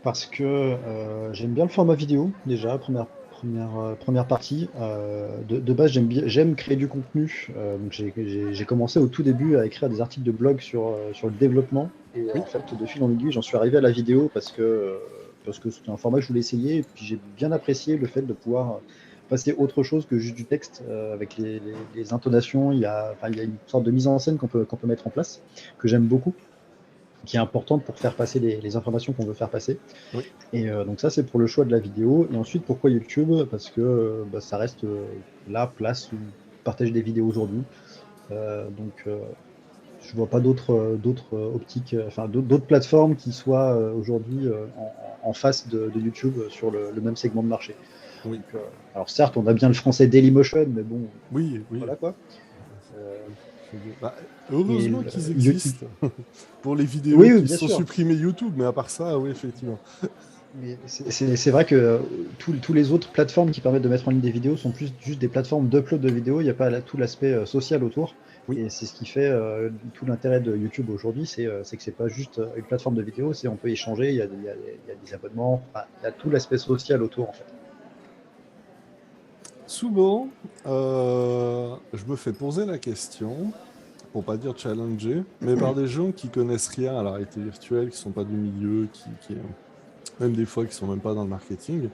Parce que j'aime bien le format vidéo, déjà, première partie. De base, j'aime créer du contenu. Donc j'ai commencé au tout début à écrire des articles de blog sur le développement. Et Oui, en fait, de fil en aiguille, j'en suis arrivé à la vidéo parce que c'était un format que je voulais essayer. Et puis j'ai bien apprécié le fait de pouvoir passer autre chose que juste du texte avec les intonations. Il y a une sorte de mise en scène qu'on peut mettre en place, que j'aime beaucoup, qui est importante pour faire passer les informations qu'on veut faire passer. oui. Et donc ça, c'est pour le choix de la vidéo. Et ensuite, pourquoi YouTube? Parce que ça reste la place où partage des vidéos aujourd'hui. Je vois pas d'autres optiques, enfin d'autres plateformes qui soient aujourd'hui en face de YouTube sur le même segment de marché. Oui, Donc, alors certes, on a bien le français Dailymotion, mais bon, oui, oui. voilà quoi. Euh, Bah, et heureusement qu'ils YouTube. existent pour les vidéos Oui, oui, qui bien sont sûr. supprimées YouTube, mais à part ça, oui, effectivement. Mais c'est vrai que tous les autres plateformes qui permettent de mettre en ligne des vidéos sont plus juste des plateformes d'upload de vidéos. Il n'y a pas tout l'aspect social autour. Oui, Et c'est ce qui fait tout l'intérêt de YouTube aujourd'hui, c'est que c'est pas juste une plateforme de vidéos, c'est on peut échanger, il y a des abonnements, enfin, il y a tout l'aspect social autour en fait. souvent, je me fais poser la question, pour pas dire challenger, mais par des gens qui connaissent rien à la réalité virtuelle, qui sont pas du milieu, même des fois qui sont même pas dans le marketing,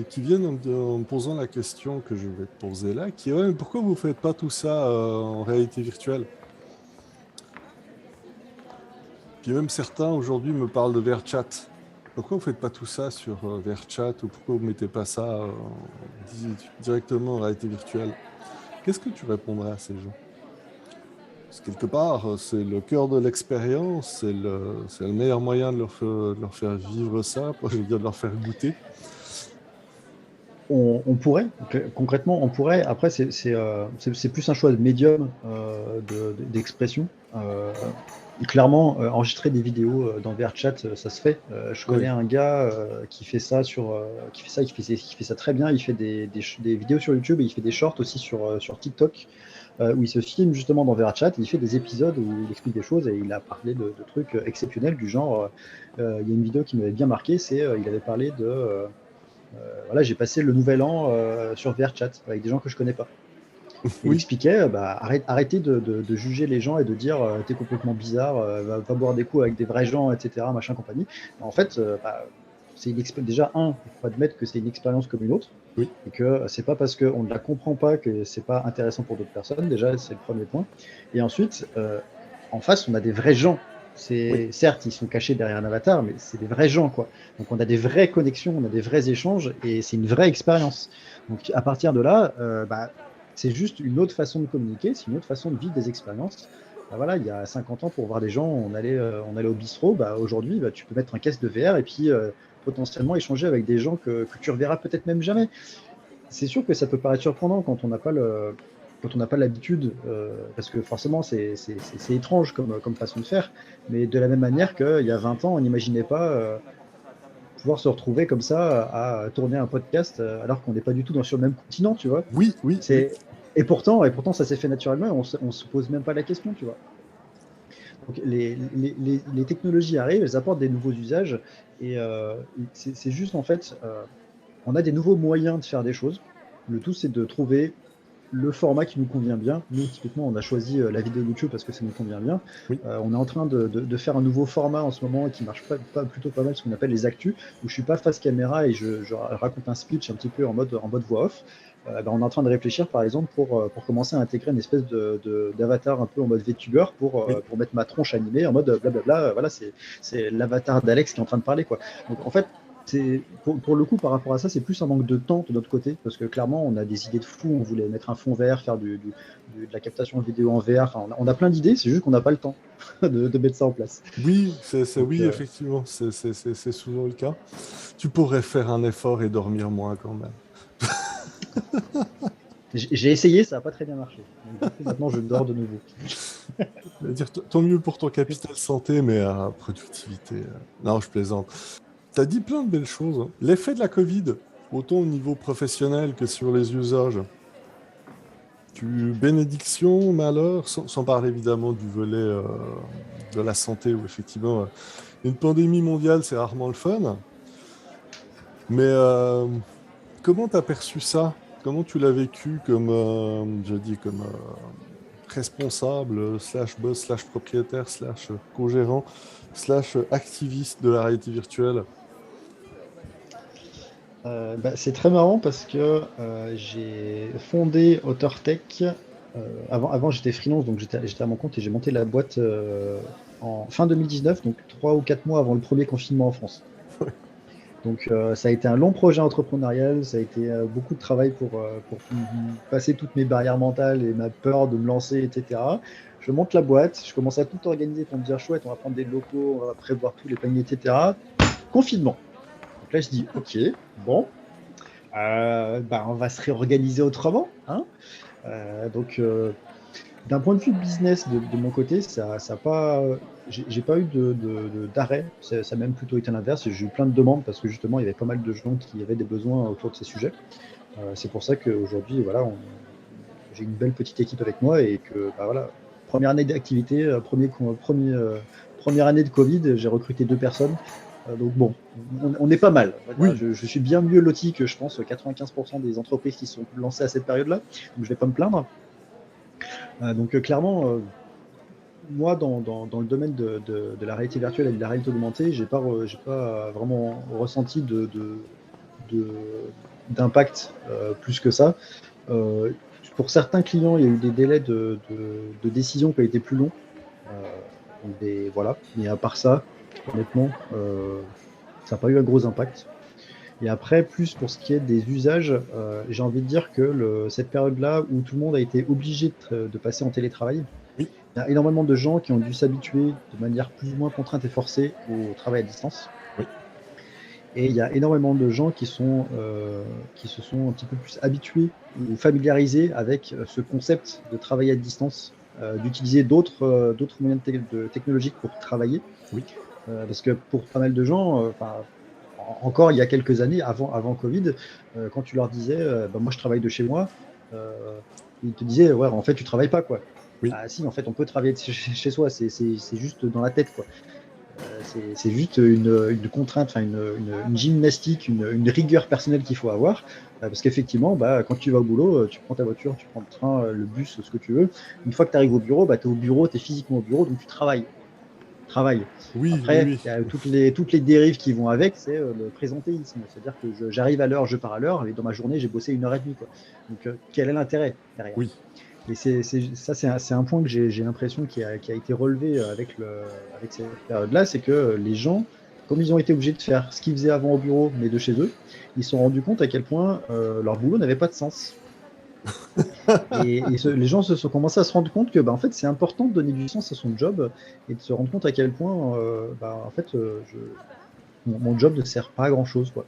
qui viennent en me posant la question que je vais te poser là, qui est ouais, mais pourquoi vous faites pas tout ça en réalité virtuelle? Puis même certains aujourd'hui me parlent de VRChat. Pourquoi vous faites pas tout ça sur VRChat ou pourquoi vous mettez pas ça directement en réalité virtuelle? Qu'est-ce que tu répondrais à ces gens? Parce que quelque part, c'est le cœur de l'expérience, c'est le meilleur moyen de leur faire vivre ça, je veux dire de leur faire goûter. On pourrait, concrètement, on pourrait. Après, c'est plus un choix de médium d'expression. Clairement, enregistrer des vidéos dans VRChat, ça se fait. Je connais Oui, un gars qui fait ça qui fait ça très bien. Il fait des vidéos sur YouTube et il fait des shorts aussi sur TikTok où il se filme justement dans VRChat. Il fait des épisodes où il explique des choses et il a parlé de trucs exceptionnels du genre. Il y a une vidéo qui m'avait bien marqué, il avait parlé Voilà, j'ai passé le nouvel an sur VRChat avec des gens que je connais pas. Et il Oui, expliquait, arrêtez de juger les gens et de dire t'es complètement bizarre, va boire des coups avec des vrais gens, etc. Machin compagnie. En fait, déjà il faut admettre que c'est une expérience comme une autre, oui, et que c'est pas parce qu'on ne la comprend pas que c'est pas intéressant pour d'autres personnes. Déjà, c'est le premier point. Et ensuite, en face, on a des vrais gens. oui. Certes, ils sont cachés derrière un avatar, mais c'est des vrais gens, quoi. Donc on a des vraies connexions, on a des vrais échanges, et c'est une vraie expérience. Donc à partir de là, c'est juste une autre façon de communiquer, c'est une autre façon de vivre des expériences. Voilà, il y a 50 ans, pour voir des gens, on allait au bistrot. Aujourd'hui, tu peux mettre un casque de VR et puis potentiellement échanger avec des gens que tu reverras peut-être même jamais. C'est sûr que ça peut paraître surprenant quand on n'a pas l'habitude, parce que forcément c'est étrange comme façon de faire, mais de la même manière qu'il y a 20 ans, on n'imaginait pas pouvoir se retrouver comme ça à tourner un podcast alors qu'on n'est pas du tout sur le même continent, tu vois. Oui, oui, oui. Et pourtant, ça s'est fait naturellement et on se pose même pas la question, tu vois. Donc les technologies arrivent, elles apportent des nouveaux usages, et c'est juste en fait, on a des nouveaux moyens de faire des choses. Le tout, c'est de trouver le format qui nous convient bien. Nous, typiquement, on a choisi la vidéo YouTube parce que ça nous convient bien. Oui. On est en train de faire un nouveau format en ce moment qui marche plutôt pas mal, ce qu'on appelle les actus, où je suis pas face caméra et je raconte un speech un petit peu en mode voix off. On est en train de réfléchir, par exemple, pour commencer à intégrer une espèce d'avatar un peu en mode VTuber Oui. pour mettre ma tronche animée en mode blablabla. Voilà, c'est l'avatar d'Alex qui est en train de parler, quoi. Donc, en fait, pour le coup, par rapport à ça, c'est plus un manque de temps de notre côté, parce que clairement, on a des idées de fou. On voulait mettre un fond VR, faire de la captation vidéo en VR. Enfin, on a plein d'idées, c'est juste qu'on n'a pas le temps de mettre ça en place. Oui, Donc, oui, effectivement, c'est souvent le cas. Tu pourrais faire un effort et dormir moins quand même. j'ai essayé, ça n'a pas très bien marché. Donc, du coup, maintenant, je dors de nouveau. Je veux dire, tant mieux pour ton capital santé, mais productivité. Non, je plaisante. Tu as dit plein de belles choses, hein. L'effet de la Covid, autant au niveau professionnel que sur les usages. Bénédiction, malheur, sans parler évidemment du volet de la santé, où effectivement, une pandémie mondiale, c'est rarement le fun. Mais comment tu as perçu ça? Comment tu l'as vécu comme, je dis, comme responsable, slash boss, slash propriétaire, slash co-gérant, slash activiste de la réalité virtuelle? C'est très marrant parce que j'ai fondé AuthorTech. Avant, j'étais freelance, donc j'étais à mon compte et j'ai monté la boîte en fin 2019, donc 3 ou 4 mois avant le premier confinement en France. Donc ça a été un long projet entrepreneurial, ça a été beaucoup de travail pour passer toutes mes barrières mentales et ma peur de me lancer, etc. Je monte la boîte, je commence à tout organiser pour me dire chouette, on va prendre des locaux, on va prévoir tous les paniers, etc. Confinement. Donc là, je dis ok, bon, on va se réorganiser autrement, hein. Donc, d'un point de vue business de mon côté, ça a pas, j'ai pas eu d'arrêt. Ça a même plutôt été l'inverse. J'ai eu plein de demandes parce que justement, il y avait pas mal de gens qui avaient des besoins autour de ces sujets. C'est pour ça qu'aujourd'hui, voilà, j'ai une belle petite équipe avec moi et que, voilà, première année d'activité, première année de Covid, j'ai recruté 2 personnes. Donc bon, on est pas mal. On va dire. Oui, Je suis bien mieux loti que je pense 95% des entreprises qui sont lancées à cette période-là. Donc je vais pas me plaindre. Donc clairement, moi, dans le domaine de la réalité virtuelle et de la réalité augmentée, j'ai pas vraiment ressenti de- d'impact plus que ça. Euh, pour certains clients, il y a eu des délais de décision qui ont été plus longs. Voilà. Mais à part ça, honnêtement, ça n'a pas eu un gros impact. Et après, plus pour ce qui est des usages, j'ai envie de dire que cette période-là où tout le monde a été obligé de passer en télétravail, oui, il y a énormément de gens qui ont dû s'habituer de manière plus ou moins contrainte et forcée au travail à distance. oui, Et il y a énormément de gens qui se sont un petit peu plus habitués ou familiarisés avec ce concept de travail à distance, d'utiliser d'autres moyens technologiques pour travailler. oui, Parce que pour pas mal de gens, encore il y a quelques années, avant Covid, quand tu leur disais, moi je travaille de chez moi, ils te disaient, ouais, en fait, tu travailles pas, quoi. oui, Ah si, en fait, on peut travailler chez soi, c'est juste dans la tête, quoi. C'est juste une contrainte, enfin une gymnastique, une rigueur personnelle qu'il faut avoir. Parce qu'effectivement, quand tu vas au boulot, tu prends ta voiture, tu prends le train, le bus, ce que tu veux. Une fois que tu arrives au bureau, tu es au bureau, tu es physiquement au bureau, donc tu travailles. Oui, oui, Après, oui. il y a toutes les dérives qui vont avec, c'est le présentéisme. C'est-à-dire que j'arrive à l'heure, je pars à l'heure, et dans ma journée, j'ai bossé 1 heure et demie, quoi. Donc, quel est l'intérêt derrière? Oui. Et ça, c'est un point que j'ai l'impression qui a été relevé avec cette période-là, c'est que les gens, comme ils ont été obligés de faire ce qu'ils faisaient avant au bureau, mais de chez eux, ils se sont rendus compte à quel point leur boulot n'avait pas de sens. Les gens se sont commencés à se rendre compte que en fait, c'est important de donner du sens à son job et de se rendre compte à quel point en fait, mon job ne sert pas à grand-chose, quoi.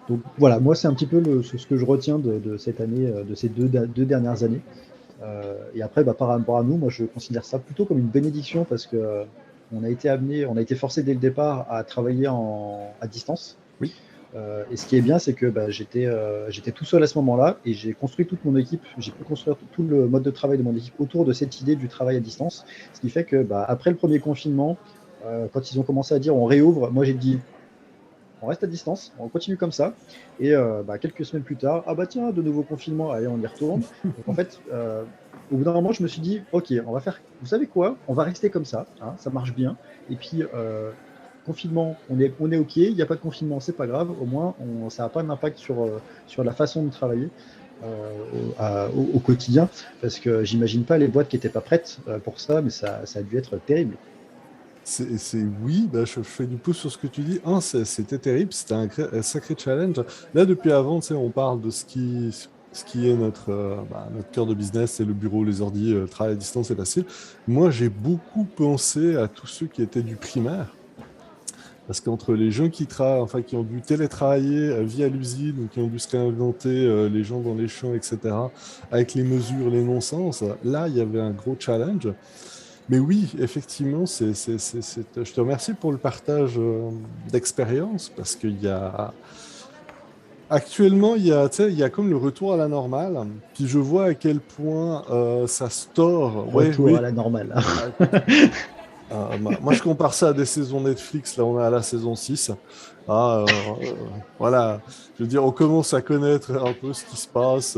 Donc voilà, moi, c'est un petit peu ce que je retiens de cette année, de ces deux dernières années. Et après, par rapport à nous, moi, je considère ça plutôt comme une bénédiction parce que on a été forcé dès le départ à travailler à distance. Oui. Et ce qui est bien, c'est que j'étais tout seul à ce moment-là et j'ai construit toute mon équipe. J'ai pu construire tout le mode de travail de mon équipe autour de cette idée du travail à distance. Ce qui fait que après le premier confinement, quand ils ont commencé à dire on réouvre, moi j'ai dit on reste à distance, on continue comme ça. Et quelques semaines plus tard, ah bah tiens, de nouveau confinement, allez, on y retourne. Donc en fait, au bout d'un moment, je me suis dit, ok, on va faire, vous savez quoi, on va rester comme ça, hein, ça marche bien. Et puis, confinement, on est ok, il n'y a pas de confinement, c'est pas grave, au moins, ça n'a pas d'impact sur la façon de travailler. Au quotidien, parce que j'imagine pas les boîtes qui n'étaient pas prêtes pour ça, mais ça a dû être terrible. Oui, je fais du pouce sur ce que tu dis. C'était terrible, c'était un sacré challenge. Là, depuis avant, on parle de ce qui est notre cœur de business, c'est le bureau, les ordi, le travail à distance, c'est facile. Moi, j'ai beaucoup pensé à tous ceux qui étaient du primaire. Parce qu'entre les gens qui ont dû télétravailler via l'usine ou qui ont dû se réinventer les gens dans les champs, etc., avec les mesures, les non-sens, là, il y avait un gros challenge. Mais oui, effectivement, je te remercie pour le partage d'expérience parce qu'il y a actuellement, il y a comme le retour à la normale. Puis je vois à quel point ça se tord. Ouais, Retour oui. à la normale. Ah, écoute, moi, je compare ça à des saisons Netflix. Là, on est à la saison 6. Voilà, je veux dire, on commence à connaître un peu ce qui se passe,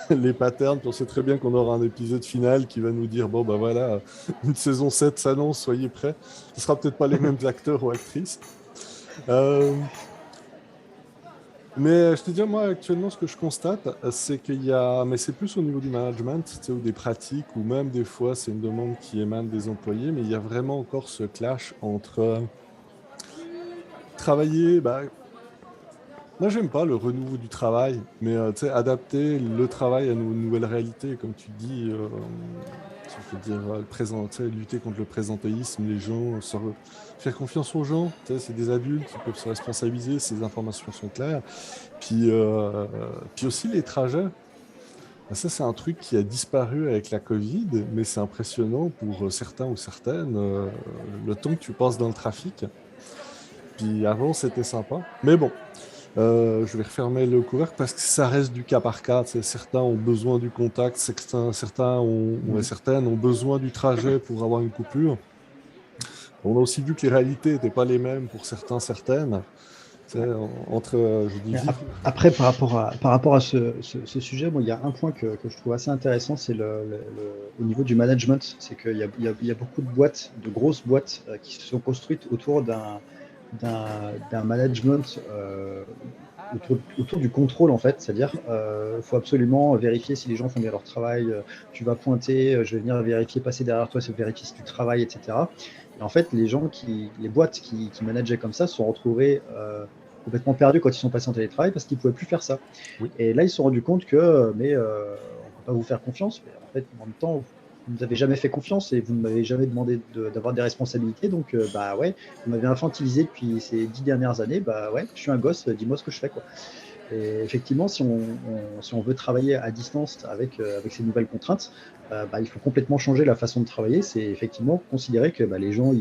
les patterns, puis on sait très bien qu'on aura un épisode final qui va nous dire, bon, voilà, une saison 7 s'annonce, soyez prêts. Ce sera peut-être pas les mêmes acteurs ou actrices. Euh, mais je te dis, moi, actuellement, ce que je constate, c'est qu'il y a, mais c'est plus au niveau du management, ou des pratiques, ou même des fois, c'est une demande qui émane des employés, mais il y a vraiment encore ce clash entre travailler, moi, j'aime pas le renouveau du travail, mais adapter le travail à nos nouvelles réalités, comme tu dis, si je veux dire, lutter contre le présentéisme, faire confiance aux gens, c'est des adultes, ils peuvent se responsabiliser, ces informations sont claires. Puis aussi les trajets. Ça, c'est un truc qui a disparu avec la Covid, mais c'est impressionnant pour certains ou certaines, le temps que tu passes dans le trafic. Puis avant, c'était sympa. Mais bon, je vais refermer le couvercle parce que ça reste du cas par cas. Certains ont besoin du contact, certaines ont besoin du trajet pour avoir une coupure. On a aussi vu que les réalités n'étaient pas les mêmes pour certains, certaines. Entre, je dis, Après, par rapport à ce sujet, il y a un point que je trouve assez intéressant, c'est au niveau du management. C'est qu'il y a beaucoup de boîtes, de grosses boîtes, qui se sont construites autour d'un management autour du contrôle, en fait. C'est-à-dire, faut absolument vérifier si les gens font bien leur travail. Tu vas pointer, je vais venir vérifier, passer derrière toi, vérifier si tu travailles, etc. Et en fait, les boîtes qui manageaient comme ça se sont retrouvées complètement perdus quand ils sont passés en télétravail parce qu'ils ne pouvaient plus faire ça. oui. Et là, ils se sont rendus compte que on ne peut pas vous faire confiance. Mais en fait, en même temps, vous ne nous avez jamais fait confiance et vous ne m'avez jamais demandé d'avoir des responsabilités. Donc, ouais, vous m'avez infantilisé depuis ces 10 dernières années. Ouais, je suis un gosse, dis-moi ce que je fais, quoi. Et effectivement, si on veut travailler à distance avec ces nouvelles contraintes, il faut complètement changer la façon de travailler. C'est effectivement considérer que les gens,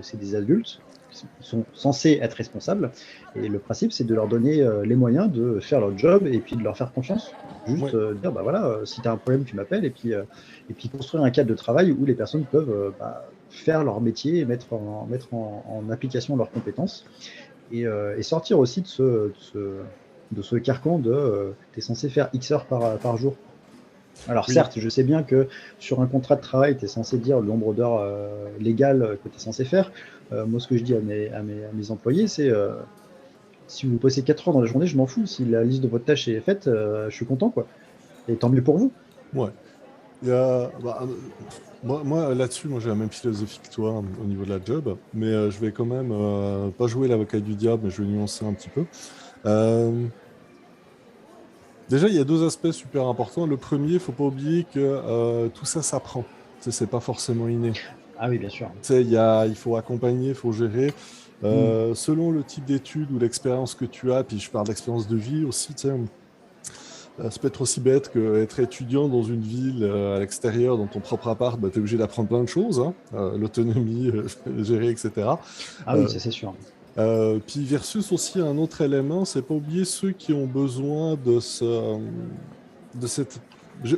c'est des adultes, ils sont censés être responsables. Et le principe, c'est de leur donner les moyens de faire leur job et puis de leur faire confiance. Juste Ouais. dire, bah voilà, si tu as un problème, tu m'appelles, et puis construire un cadre de travail où les personnes peuvent faire leur métier et mettre en application leurs compétences, et sortir aussi de ce carcan de tu es censé faire X heures par jour. Alors Oui. certes, je sais bien que sur un contrat de travail, tu es censé dire le nombre d'heures légales que tu es censé faire. Moi, ce que je dis à mes employés, c'est si vous bossez 4 heures dans la journée, je m'en fous. Si la liste de votre tâche est faite, je suis content, quoi. Et tant mieux pour vous. Ouais. Moi, là-dessus, moi j'ai la même philosophie que toi au niveau de la job, mais je vais quand même pas jouer l'avocat du diable, mais je vais nuancer un petit peu. Euh, Déjà, il y a deux aspects super importants. Le premier, il faut pas oublier que tout ça s'apprend. Tu sais, c'est pas forcément inné. Ah oui, bien sûr. Tu sais, il faut accompagner, il faut gérer. Mm. Selon le type d'études ou l'expérience que tu as, puis je parle d'expérience de vie aussi, tu sais, ça peut être aussi bête qu'être étudiant dans une ville à l'extérieur, dans ton propre appart, bah, tu es obligé d'apprendre plein de choses, hein, l'autonomie, gérer, etc. Ah oui, Euh, ça c'est sûr. puis versus aussi un autre élément, c'est pas oublier ceux qui ont besoin de cette,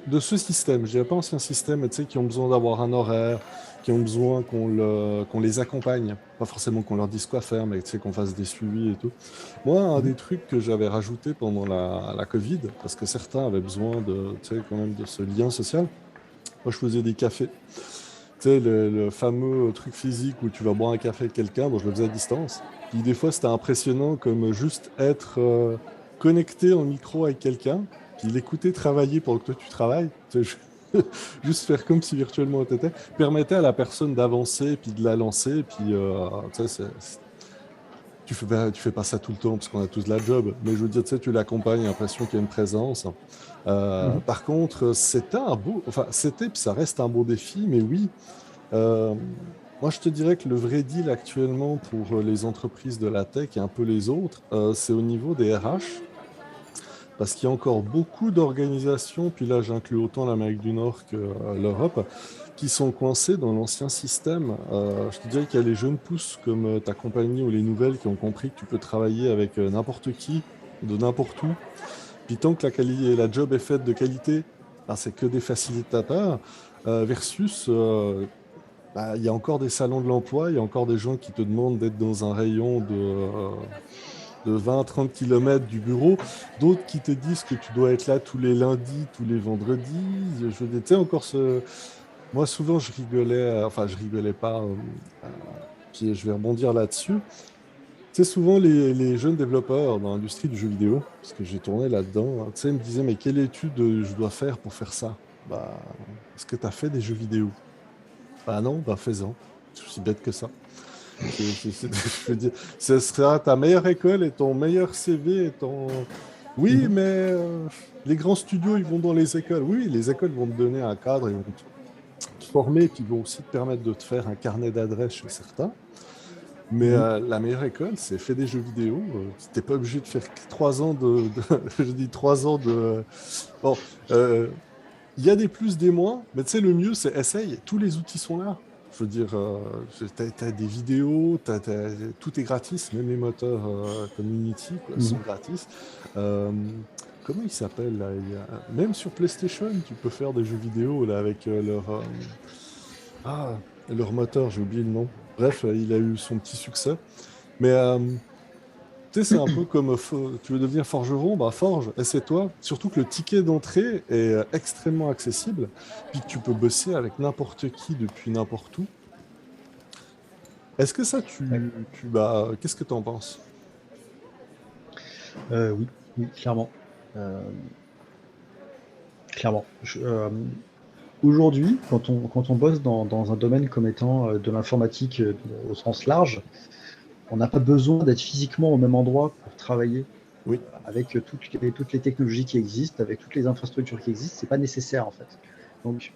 de ce système. Je dirais pas ancien système, mais tu sais, qui ont besoin d'avoir un horaire, qui ont besoin qu'on les accompagne. Pas forcément qu'on leur dise quoi faire, mais tu sais, qu'on fasse des suivis et tout. Moi, un Mhm. des trucs que j'avais rajouté pendant la Covid, parce que certains avaient besoin de, tu sais, quand même de ce lien social, moi, je faisais des cafés. Tu sais, le fameux truc physique où tu vas boire un café avec quelqu'un, bon, je le faisais à distance. Puis des fois, c'était impressionnant comme juste être connecté en micro avec quelqu'un, puis l'écouter travailler pendant que toi tu travailles. Tu sais, juste faire comme si virtuellement tu étais, permettait à la personne d'avancer, puis de la lancer, puis tu sais, tu fais pas ça tout le temps parce qu'on a tous de la job, mais je veux dire, tu sais, tu l'accompagnes, l'impression qu'il y a une présence. Mhm. Par contre, c'était, puis ça reste un beau défi, mais oui, euh, moi, je te dirais que le vrai deal actuellement pour les entreprises de la tech et un peu les autres, c'est au niveau des RH, parce qu'il y a encore beaucoup d'organisations, puis là, j'inclus autant l'Amérique du Nord que l'Europe, qui sont coincées dans l'ancien système. Je te dirais qu'il y a les jeunes pousses comme ta compagnie ou les nouvelles qui ont compris que tu peux travailler avec n'importe qui, de n'importe où. Puis tant que la job est faite de qualité, ben, c'est que des facilitateurs, versus bah, il y a encore des salons de l'emploi, il y a encore des gens qui te demandent d'être dans un rayon de 20-30 km du bureau, d'autres qui te disent que tu dois être là tous les lundis, tous les vendredis. Je veux dire, tu sais, encore ce... Moi, souvent, je rigolais, enfin, je rigolais pas, euh, puis je vais rebondir là-dessus. Tu sais, souvent, les jeunes développeurs dans l'industrie du jeu vidéo, parce que j'ai tourné là-dedans, hein, tu sais, ils me disaient, mais quelle étude je dois faire pour faire ça? Bah, est-ce que tu as fait des jeux vidéo? Ah non, bah fais-en. C'est aussi bête que ça. Je veux dire, ce sera ta meilleure école et ton meilleur CV et ton... Oui, Mhm. mais les grands studios, ils vont dans les écoles. Oui, les écoles vont te donner un cadre, ils vont te former, puis ils vont aussi te permettre de te faire un carnet d'adresses chez certains. Mais Mhm. la meilleure école, c'est faire des jeux vidéo. Tu n'es pas obligé de faire que 3 ans je dis 3 ans de... Bon, euh, il y a des plus, des moins, mais tu sais, le mieux, c'est essaye. Tous les outils sont là. Je veux dire, tu as des vidéos, tout est gratis, même les moteurs comme Unity quoi, sont Mhm. gratis. Euh, Comment ils s'appellent là? Même sur PlayStation, tu peux faire des jeux vidéo là, avec leur moteur, j'ai oublié le nom. Bref, il a eu son petit succès. Mais tu sais, c'est un peu comme tu veux devenir forgeron, bah forge, essaie-toi. Surtout que le ticket d'entrée est extrêmement accessible, puis que tu peux bosser avec n'importe qui depuis n'importe où. Est-ce que ça, Ouais. qu'est-ce que tu en penses? Oui, oui, clairement. Euh, Clairement. Aujourd'hui, quand on bosse dans un domaine comme étant de l'informatique au sens large, on n'a pas besoin d'être physiquement au même endroit pour travailler Oui, avec toutes les technologies qui existent, avec toutes les infrastructures qui existent. C'est pas nécessaire en fait. Donc,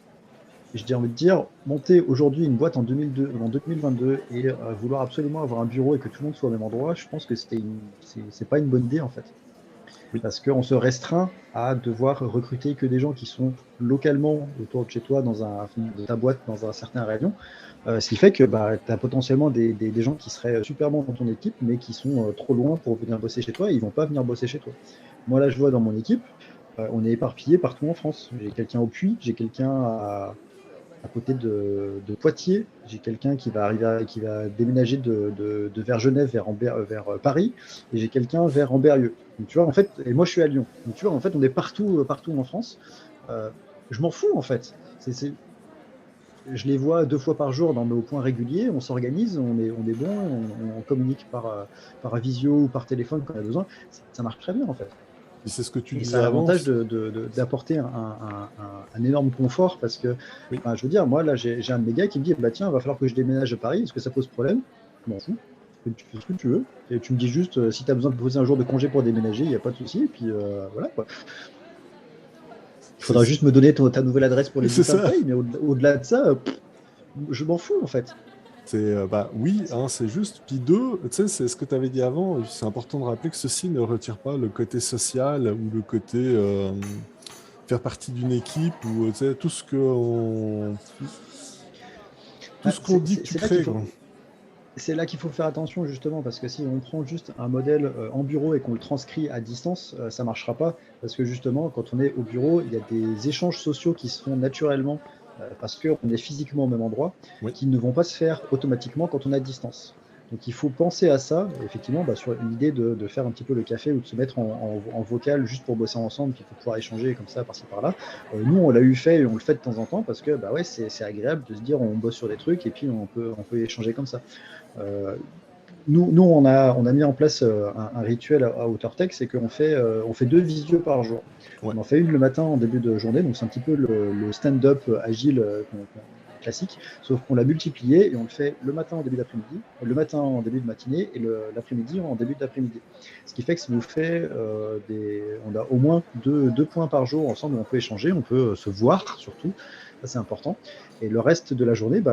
j'ai envie de dire, monter aujourd'hui une boîte en 2022 et vouloir absolument avoir un bureau et que tout le monde soit au même endroit, je pense que c'est pas une bonne idée en fait. oui, Parce qu'on se restreint à devoir recruter que des gens qui sont localement autour de chez toi, de ta boîte, dans un certain rayon. Ce qui fait que bah, tu as potentiellement des gens qui seraient super bons dans ton équipe, mais qui sont trop loin pour venir bosser chez toi, et ils vont pas venir bosser chez toi. Moi, là, je vois dans mon équipe, On est éparpillé partout en France. J'ai quelqu'un au Puy, j'ai quelqu'un à côté de Poitiers, j'ai quelqu'un qui va déménager de vers Genève vers Paris, et j'ai quelqu'un vers Amberieu. Donc, tu vois, en fait, et moi je suis à Lyon. Donc tu vois, en fait, on est partout en France. Euh, je m'en fous en fait. Je les vois 2 fois par jour dans nos points réguliers, on s'organise, on est bon, on communique par visio ou par téléphone quand on a besoin. Ça marche très bien en fait. Et c'est ce que tu Et ça disais a avant. l'avantage d'apporter un énorme confort parce que, Oui. enfin, je veux dire, moi là j'ai un de mes gars qui me dit bah tiens, il va falloir que je déménage à Paris, est-ce que ça pose problème? Je m'en fous. Tu fais ce que tu veux. Et tu me dis juste si tu as besoin de poser un jour de congé pour déménager, il n'y a pas de souci. Et puis voilà quoi. Il faudra juste me donner ta nouvelle adresse pour les C'est bulletins de ça. paye, mais au-delà de ça, je m'en fous en fait. C'est bah oui, hein, c'est juste. Puis deux, tu sais, c'est ce que tu avais dit avant. C'est important de rappeler que ceci ne retire pas le côté social ou le côté faire partie d'une équipe ou tu sais, tout Ah, ce qu'on dit que tu c'est là qu'il crées, faut, quoi. c'est là qu'il faut faire attention justement parce que si on prend juste un modèle en bureau et qu'on le transcrit à distance, ça marchera pas parce que justement quand on est au bureau, il y a des échanges sociaux qui se font naturellement parce qu'on est physiquement au même endroit, Oui. qui ne vont pas se faire automatiquement quand on est à distance. Donc il faut penser à ça, effectivement, sur l'idée de faire un petit peu le café ou de se mettre en vocal juste pour bosser ensemble, puis pour pouvoir échanger comme ça par-ci par-là. Nous, on l'a eu fait et on le fait de temps en temps parce que bah ouais, c'est agréable de se dire on bosse sur des trucs et puis on peut échanger comme ça. Euh, nous on a mis en place un rituel à hauteur tech, c'est qu'on fait, on fait 2 visios par jour. Ouais. On en fait une le matin en début de journée, donc c'est un petit peu le stand-up agile classique, sauf qu'on l'a multiplié et on le fait le matin en début d'après-midi, le matin en début de matinée et l'après-midi en début d'après-midi. Ce qui fait que ça nous fait on a au moins deux points par jour ensemble où on peut échanger, on peut se voir surtout, ça c'est important. Et le reste de la journée,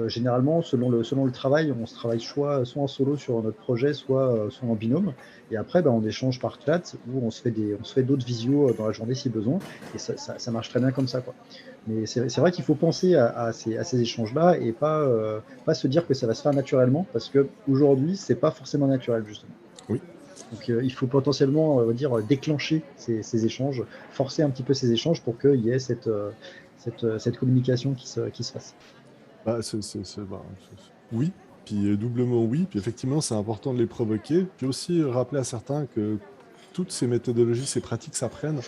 généralement, selon le travail, on se travaille soit en solo sur notre projet, soit en binôme. Et après, on échange par chat ou on se fait d'autres visios dans la journée si besoin. Et ça marche très bien comme ça, quoi. Mais c'est vrai qu'il faut penser à ces échanges-là et pas se dire que ça va se faire naturellement parce qu'aujourd'hui, c'est pas forcément naturel, justement. Oui. Donc, il faut potentiellement déclencher ces échanges, forcer un petit peu ces échanges pour qu'il y ait cette communication qui se fasse. Bah, oui. Puis doublement oui. Puis effectivement, c'est important de les provoquer. Puis aussi rappeler à certains que toutes ces méthodologies, ces pratiques s'apprennent.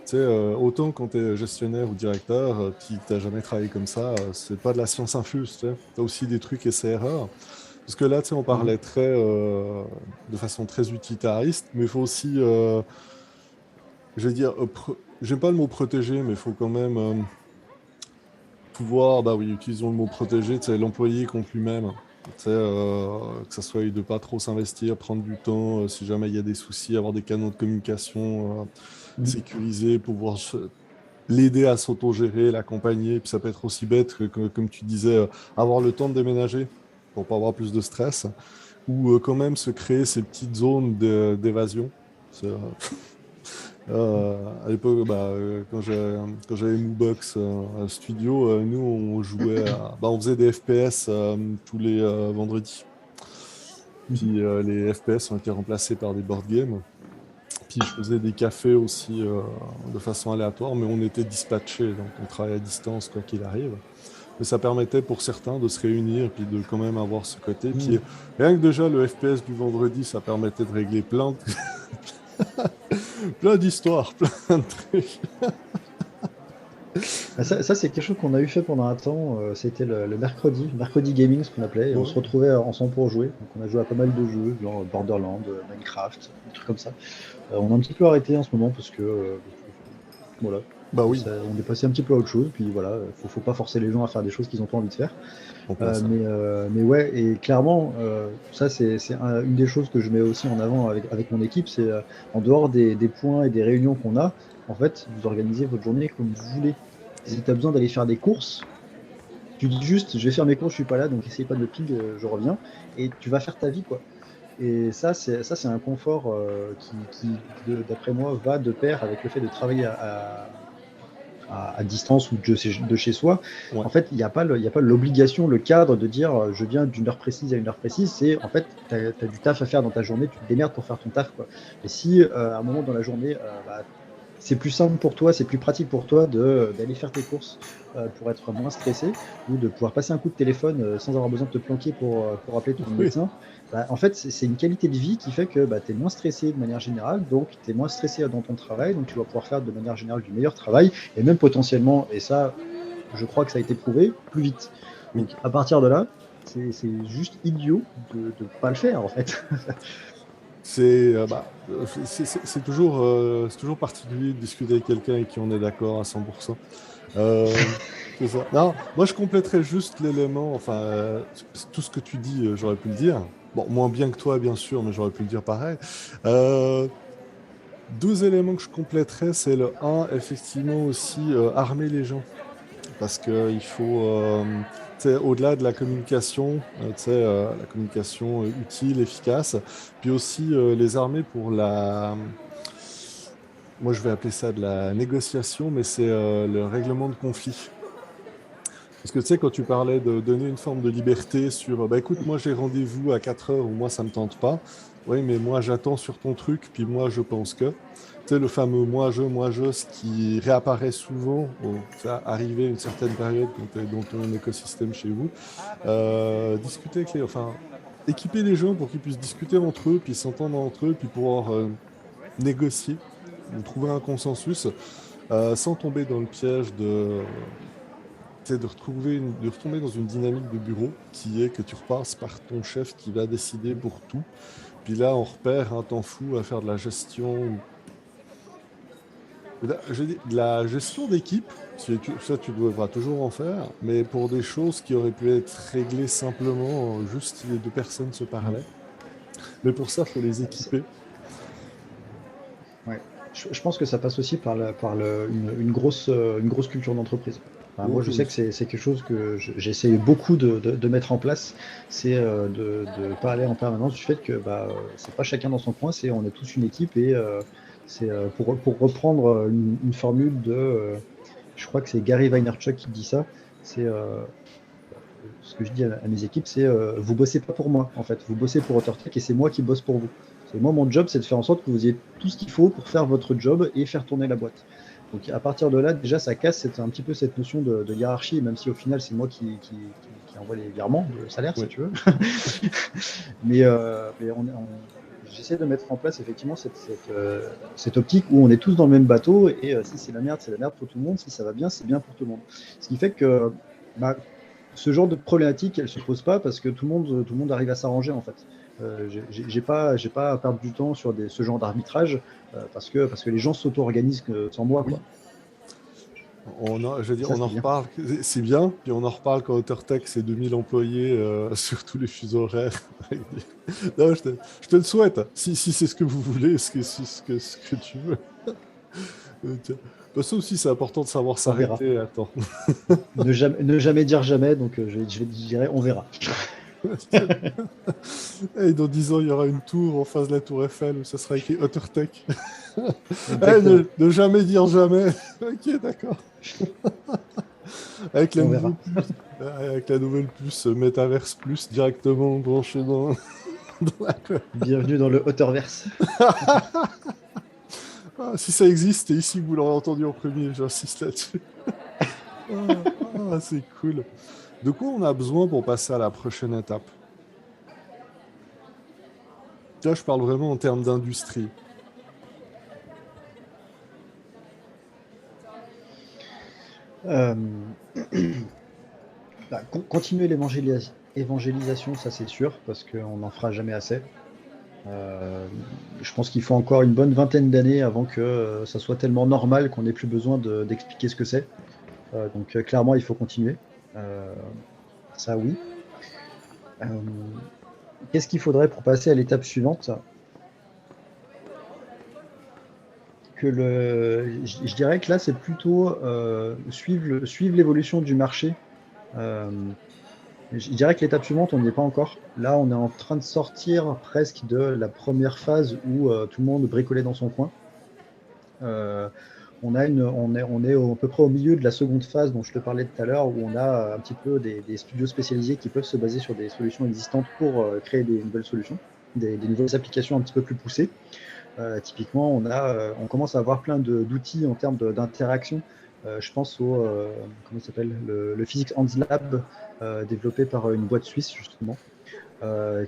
Tu sais, autant quand tu es gestionnaire ou directeur, puis que tu n'as jamais travaillé comme ça, c'est pas de la science infuse. Tu as aussi des trucs essais-erreurs. Parce que là, tu sais, on parlait de façon très utilitariste, mais il faut aussi, je vais dire, j'aime pas le mot protéger, mais il faut quand même pouvoir, bah oui, utilisons le mot protéger, tu sais, l'employé contre lui-même. Tu sais, que ça soit de ne pas trop s'investir, prendre du temps, si jamais il y a des soucis, avoir des canaux de communication sécurisés, pouvoir l'aider à s'autogérer, l'accompagner. Puis ça peut être aussi bête que, comme tu disais, avoir le temps de déménager pour pas avoir plus de stress, ou quand même se créer ces petites zones d'évasion. À l'époque, quand j'avais Mobox Studio, nous on jouait on faisait des FPS tous les vendredis. Puis les FPS ont été remplacés par des board games. Puis je faisais des cafés aussi de façon aléatoire, mais on était dispatchés, donc on travaillait à distance quoi qu'il arrive. Mais ça permettait pour certains de se réunir puis de quand même avoir ce côté. Puis rien que déjà le FPS du vendredi, ça permettait de régler plein d'histoires, plein de trucs. Ça c'est quelque chose qu'on a eu fait pendant un temps. C'était le mercredi gaming, ce qu'on appelait. Et on Ouais. se retrouvait ensemble pour jouer. Donc on a joué à pas mal de jeux, genre Borderlands, Minecraft, des trucs comme ça. On a un petit peu arrêté en ce moment parce que voilà. Bah oui, On est passé un petit peu à autre chose. Puis voilà, faut pas forcer les gens à faire des choses qu'ils n'ont pas envie de faire. en plein ça. Mais ouais, et clairement, ça c'est une des choses que je mets aussi en avant avec mon équipe, c'est en dehors des points et des réunions qu'on a, en fait, vous organisez votre journée comme vous voulez. Si tu as besoin d'aller faire des courses, tu dis juste, je vais faire mes courses, je suis pas là, donc essayez pas de me ping, je reviens, et tu vas faire ta vie, quoi. Et ça, c'est un confort d'après moi, va de pair avec le fait de travailler à distance ou de chez soi. Ouais. En fait, il n'y a pas l'obligation, le cadre de dire je viens d'une heure précise à une heure précise. C'est en fait, tu as du taf à faire dans ta journée, tu te démerdes pour faire ton taf, quoi. Et si à un moment dans la journée, c'est plus simple pour toi, c'est plus pratique pour toi d'aller faire tes courses pour être moins stressé ou de pouvoir passer un coup de téléphone sans avoir besoin de te planquer pour appeler ton Oui. médecin. Bah, en fait, c'est une qualité de vie qui fait que bah, tu es moins stressé de manière générale, donc tu es moins stressé dans ton travail, donc tu vas pouvoir faire de manière générale du meilleur travail et même potentiellement, et ça, je crois que ça a été prouvé, plus vite. Oui. Donc à partir de là, c'est juste idiot de ne pas le faire en fait. C'est toujours particulier de discuter avec quelqu'un avec qui on est d'accord à 100%. Euh, c'est ça. Non, moi je compléterais juste l'élément, enfin, tout ce que tu dis, j'aurais pu le dire. Bon, moins bien que toi, bien sûr, mais j'aurais pu le dire pareil. Euh, Deux éléments que je compléterais, c'est le un, effectivement aussi armer les gens. Parce qu'il faut, tu sais, au-delà de la communication, tu sais, la communication utile, efficace, puis aussi les armer pour moi je vais appeler ça de la négociation, mais c'est le règlement de conflit. Parce que tu sais, quand tu parlais de donner une forme de liberté sur, bah écoute, moi j'ai rendez-vous à 4 heures ou moi ça me tente pas. Oui, mais moi j'attends sur ton truc, puis moi je pense que. Tu sais, le fameux moi je, ce qui réapparaît souvent, ça arrivé à une certaine période quand tu es dans ton écosystème chez vous. Discuter avec enfin, équiper les gens pour qu'ils puissent discuter entre eux, puis s'entendre entre eux, puis pouvoir négocier, ou trouver un consensus, sans tomber dans le piège de de retomber dans une dynamique de bureau qui est que tu repasses par ton chef qui va décider pour tout. Puis là, on repère un temps fou à faire de la gestion, de la gestion d'équipe. Ça, tu devras toujours en faire, mais pour des choses qui auraient pu être réglées simplement, juste si les deux personnes se parlaient. Mais pour ça, il faut les équiper. Ouais. Je pense que ça passe aussi une grosse culture d'entreprise. Enfin, moi, Oh, je sais que oui. c'est quelque chose que j'essaye beaucoup de mettre en place, c'est de parler en permanence du fait que bah, c'est pas chacun dans son coin, c'est on est tous une équipe et c'est pour reprendre une formule je crois que c'est Gary Vaynerchuk qui dit ça, c'est ce que je dis à mes équipes, c'est vous bossez pas pour moi, en fait, vous bossez pour AuthorTech et c'est moi qui bosse pour vous. C'est moi, mon job, c'est de faire en sorte que vous ayez tout ce qu'il faut pour faire votre job et faire tourner la boîte. Donc à partir de là, déjà, ça casse un petit peu cette notion de hiérarchie, même si au final, c'est moi qui envoie les virements de salaire, si Oui. tu veux. Mais j'essaie de mettre en place effectivement cette optique où on est tous dans le même bateau et si c'est la merde, c'est la merde pour tout le monde. Si ça va bien, c'est bien pour tout le monde. Ce qui fait que bah, ce genre de problématique, elle se pose pas parce que tout le monde arrive à s'arranger en fait. J'ai pas à perdre du temps sur ce genre d'arbitrage parce que les gens s'auto-organisent sans moi Oui. quoi. Je veux Et dire, ça on en c'est bien. reparle, c'est bien, puis on en reparle quand WaterTech, c'est 2000 employés sur tous les fuseaux horaires. Non, je te le souhaite, si c'est ce que vous voulez, ce que tu veux. Tiens. Bah, ça aussi, c'est important de savoir On verra. s'arrêter. Attends. Ne jamais dire jamais, donc je dirais on verra. Et dans 10 ans, il y aura une tour en face de la tour Eiffel où ça sera écrit WaterTech. Exactement. Ne jamais dire jamais. Ok, d'accord. Avec la On nouvelle verra. puce, avec la nouvelle puce Metaverse Plus directement branchée dans la Bienvenue dans le Otterverse. Ah, si ça existe, et ici vous l'aurez entendu en premier, j'insiste là-dessus. C'est cool. De quoi on a besoin pour passer à la prochaine étape? Là, je parle vraiment en termes d'industrie. Euh, Bah, continuer l'évangélisation, ça c'est sûr, parce qu'on n'en fera jamais assez. Euh, je pense qu'il faut encore une bonne vingtaine d'années avant que ça soit tellement normal qu'on n'ait plus besoin d'expliquer ce que c'est. Donc clairement, il faut continuer. Euh, Ça oui. Euh, Qu'est-ce qu'il faudrait pour passer à l'étape suivante? Je dirais que là, c'est plutôt suivre l'évolution du marché. Euh, Je dirais que l'étape suivante, on n'y est pas encore. Là, on est en train de sortir presque de la première phase où tout le monde bricolait dans son coin. Euh, on est à peu près au milieu de la seconde phase dont je te parlais tout à l'heure, où on a un petit peu des studios spécialisés qui peuvent se baser sur des solutions existantes pour créer des nouvelles solutions, des nouvelles applications un petit peu plus poussées. Typiquement, on commence à avoir plein d'outils en termes d'interaction. Je pense comment il s'appelle, le Physics Hands Lab, développé par une boîte suisse, justement.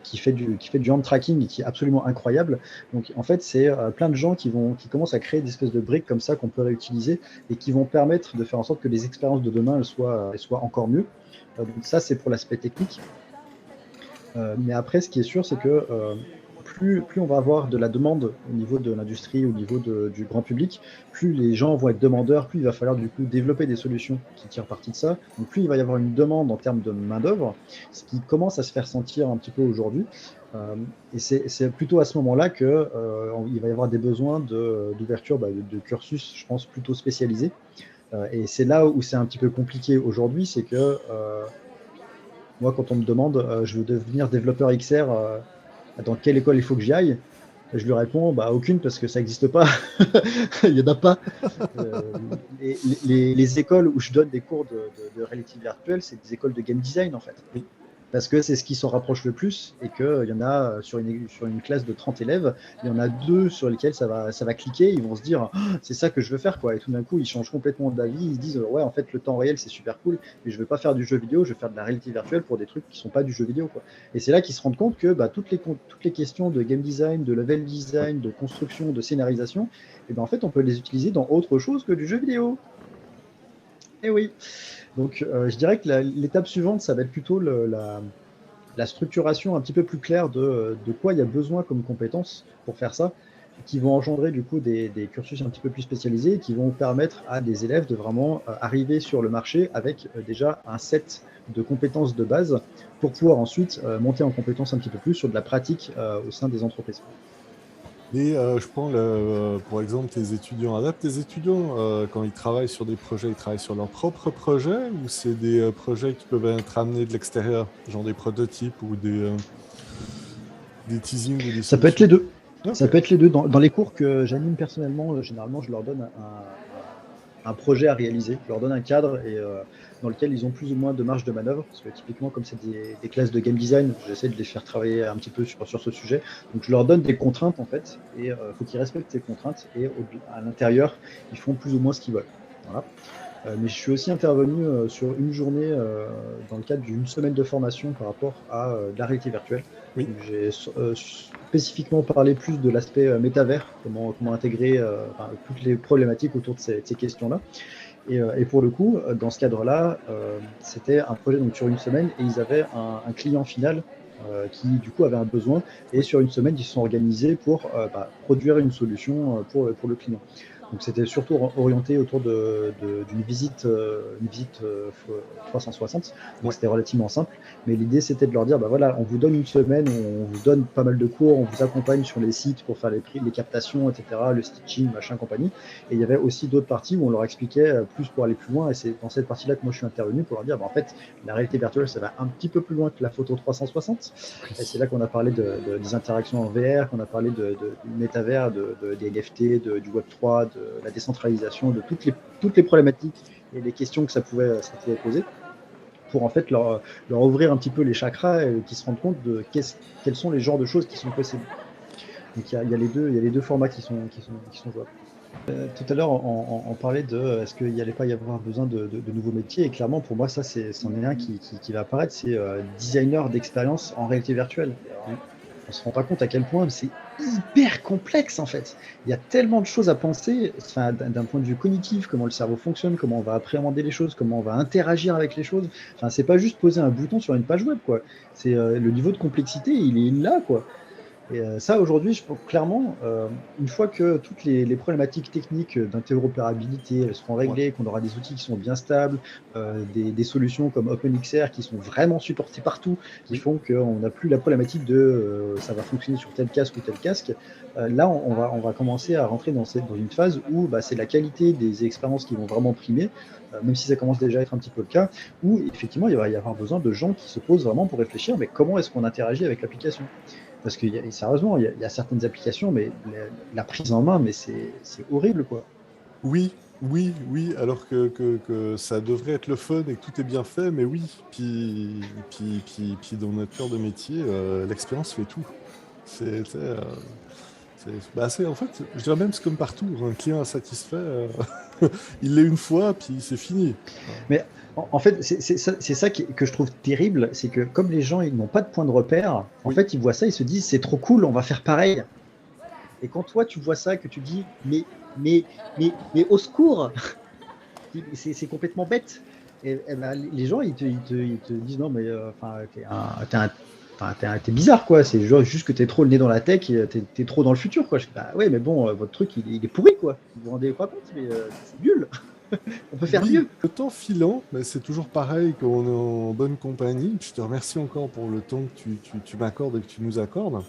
Qui fait du hand tracking et qui est absolument incroyable. Donc en fait, c'est plein de gens qui commencent à créer des espèces de briques comme ça qu'on peut réutiliser et qui vont permettre de faire en sorte que les expériences de demain elles soient encore mieux. Donc ça, c'est pour l'aspect technique. Mais après, ce qui est sûr, c'est que plus on va avoir de la demande au niveau de l'industrie, au niveau du grand public, plus les gens vont être demandeurs, plus il va falloir du coup développer des solutions qui tirent parti de ça. Donc plus il va y avoir une demande en termes de main-d'œuvre, ce qui commence à se faire sentir un petit peu aujourd'hui. Et c'est plutôt à ce moment-là qu'il va y avoir des besoins d'ouverture de cursus, je pense, plutôt spécialisés. Et c'est là où c'est un petit peu compliqué aujourd'hui, c'est que moi, quand on me demande je veux devenir développeur XR, dans quelle école il faut que j'y aille, je lui réponds aucune parce que ça n'existe pas. Il n'y en a pas. Les écoles où je donne des cours de réalité virtuelle, c'est des écoles de game design en fait. Oui. Parce que c'est ce qui s'en rapproche le plus et qu'il y en a sur une classe de 30 élèves, il y en a 2 sur lesquels ça va cliquer, ils vont se dire c'est ça que je veux faire quoi. Et tout d'un coup, ils changent complètement d'avis, ils se disent ouais, en fait, le temps réel c'est super cool, mais je veux pas faire du jeu vidéo, je veux faire de la réalité virtuelle pour des trucs qui sont pas du jeu vidéo quoi. Et c'est là qu'ils se rendent compte que toutes les questions de game design, de level design, de construction, de scénarisation, et en fait, on peut les utiliser dans autre chose que du jeu vidéo. Et oui. Donc, je dirais que l'étape suivante, ça va être plutôt la structuration un petit peu plus claire de quoi il y a besoin comme compétences pour faire ça, qui vont engendrer du coup des cursus un petit peu plus spécialisés, qui vont permettre à des élèves de vraiment arriver sur le marché avec déjà un set de compétences de base pour pouvoir ensuite monter en compétences un petit peu plus sur de la pratique au sein des entreprises. Et je prends pour exemple tes étudiants. Adapte tes étudiants, quand ils travaillent sur des projets, ils travaillent sur leurs propres projets ou c'est des projets qui peuvent être amenés de l'extérieur, genre des prototypes ou des teasings ou des Ça peut être solutions? les deux. Ok. Ça peut être les deux. Dans les cours que j'anime personnellement, généralement, je leur donne un projet à réaliser. Je leur donne un cadre et dans lequel ils ont plus ou moins de marge de manœuvre. Parce que typiquement, comme c'est des classes de game design, j'essaie de les faire travailler un petit peu sur ce sujet. Donc je leur donne des contraintes en fait, et il faut qu'ils respectent ces contraintes. Et à l'intérieur, ils font plus ou moins ce qu'ils veulent. Voilà. Mais je suis aussi intervenu sur une journée dans le cadre d'une semaine de formation par rapport à de la réalité virtuelle. Oui. Donc, j'ai spécifiquement parlé plus de l'aspect métavers, comment intégrer toutes les problématiques autour de ces questions-là. Et pour le coup, dans ce cadre-là, c'était un projet donc, sur une semaine et ils avaient un client final qui du coup avait un besoin. Et Oui. sur une semaine, ils se sont organisés pour produire une solution pour le client. Donc c'était surtout orienté autour d'une visite, 360. Donc Ouais. c'était relativement simple. Mais l'idée c'était de leur dire, voilà, on vous donne une semaine, on vous donne pas mal de cours, on vous accompagne sur les sites pour faire les captations, etc., le stitching, machin, compagnie. Et il y avait aussi d'autres parties où on leur expliquait plus pour aller plus loin. Et c'est dans cette partie-là que moi je suis intervenu pour leur dire, en fait, la réalité virtuelle, ça va un petit peu plus loin que la photo 360. Et c'est Oui. là qu'on a parlé des interactions en VR, qu'on a parlé du métavers, des NFT, du Web3, de la décentralisation, de toutes les problématiques et les questions que ça pouvait poser, pour en fait leur ouvrir un petit peu les chakras et qu'ils se rendent compte de quels sont les genres de choses qui sont possibles. Donc il y a les deux formats qui sont jouables. Tout à l'heure, on parlait de est-ce qu'il n'y allait pas y avoir besoin de nouveaux métiers, et clairement pour moi ça c'en est un qui va apparaître, c'est designer d'expérience en réalité virtuelle. Alors, on se rend pas compte à quel point c'est hyper complexe en fait. Il y a tellement de choses à penser, enfin, d'un point de vue cognitif, comment le cerveau fonctionne, comment on va appréhender les choses, comment on va interagir avec les choses. Enfin, c'est pas juste poser un bouton sur une page web quoi. C'est le niveau de complexité, il est là quoi. Et ça, aujourd'hui, je pense clairement, une fois que toutes les problématiques techniques d'interopérabilité elles seront Ouais. réglées, qu'on aura des outils qui sont bien stables, des solutions comme OpenXR qui sont vraiment supportées partout, qui Oui. font qu'on n'a plus la problématique de ça va fonctionner sur tel casque ou tel casque. Là, on va commencer à rentrer dans une phase où c'est la qualité des expériences qui vont vraiment primer, même si ça commence déjà à être un petit peu le cas, où effectivement, il va y avoir besoin de gens qui se posent vraiment pour réfléchir, mais comment est-ce qu'on interagit avec l'application? Parce que sérieusement, il y a certaines applications, mais la prise en main, mais c'est horrible, quoi. Oui, oui, oui, alors que ça devrait être le fun et que tout est bien fait, mais oui. Puis dans notre cœur de métier, l'expérience fait tout. C'est, tu sais, En fait, je dirais même c'est comme partout, un client insatisfait, il l'est une fois, puis c'est fini. Mais en fait, c'est ça que je trouve terrible, c'est que comme les gens ils n'ont pas de point de repère, en Oui. fait, ils voient ça, ils se disent c'est trop cool, on va faire pareil. Et quand toi tu vois ça, que tu dis mais au secours, c'est complètement bête. Et ben, les gens ils te disent non mais enfin t'es bizarre quoi. C'est juste que t'es trop le nez dans la tech, et t'es trop dans le futur quoi. Je fais, bah ouais mais bon votre truc il est pourri quoi. Vous vous rendez pas compte mais c'est nul. On peut faire Oui, mieux. le temps filant, mais c'est toujours pareil quand on est en bonne compagnie. Je te remercie encore pour le temps que tu m'accordes et que tu nous accordes.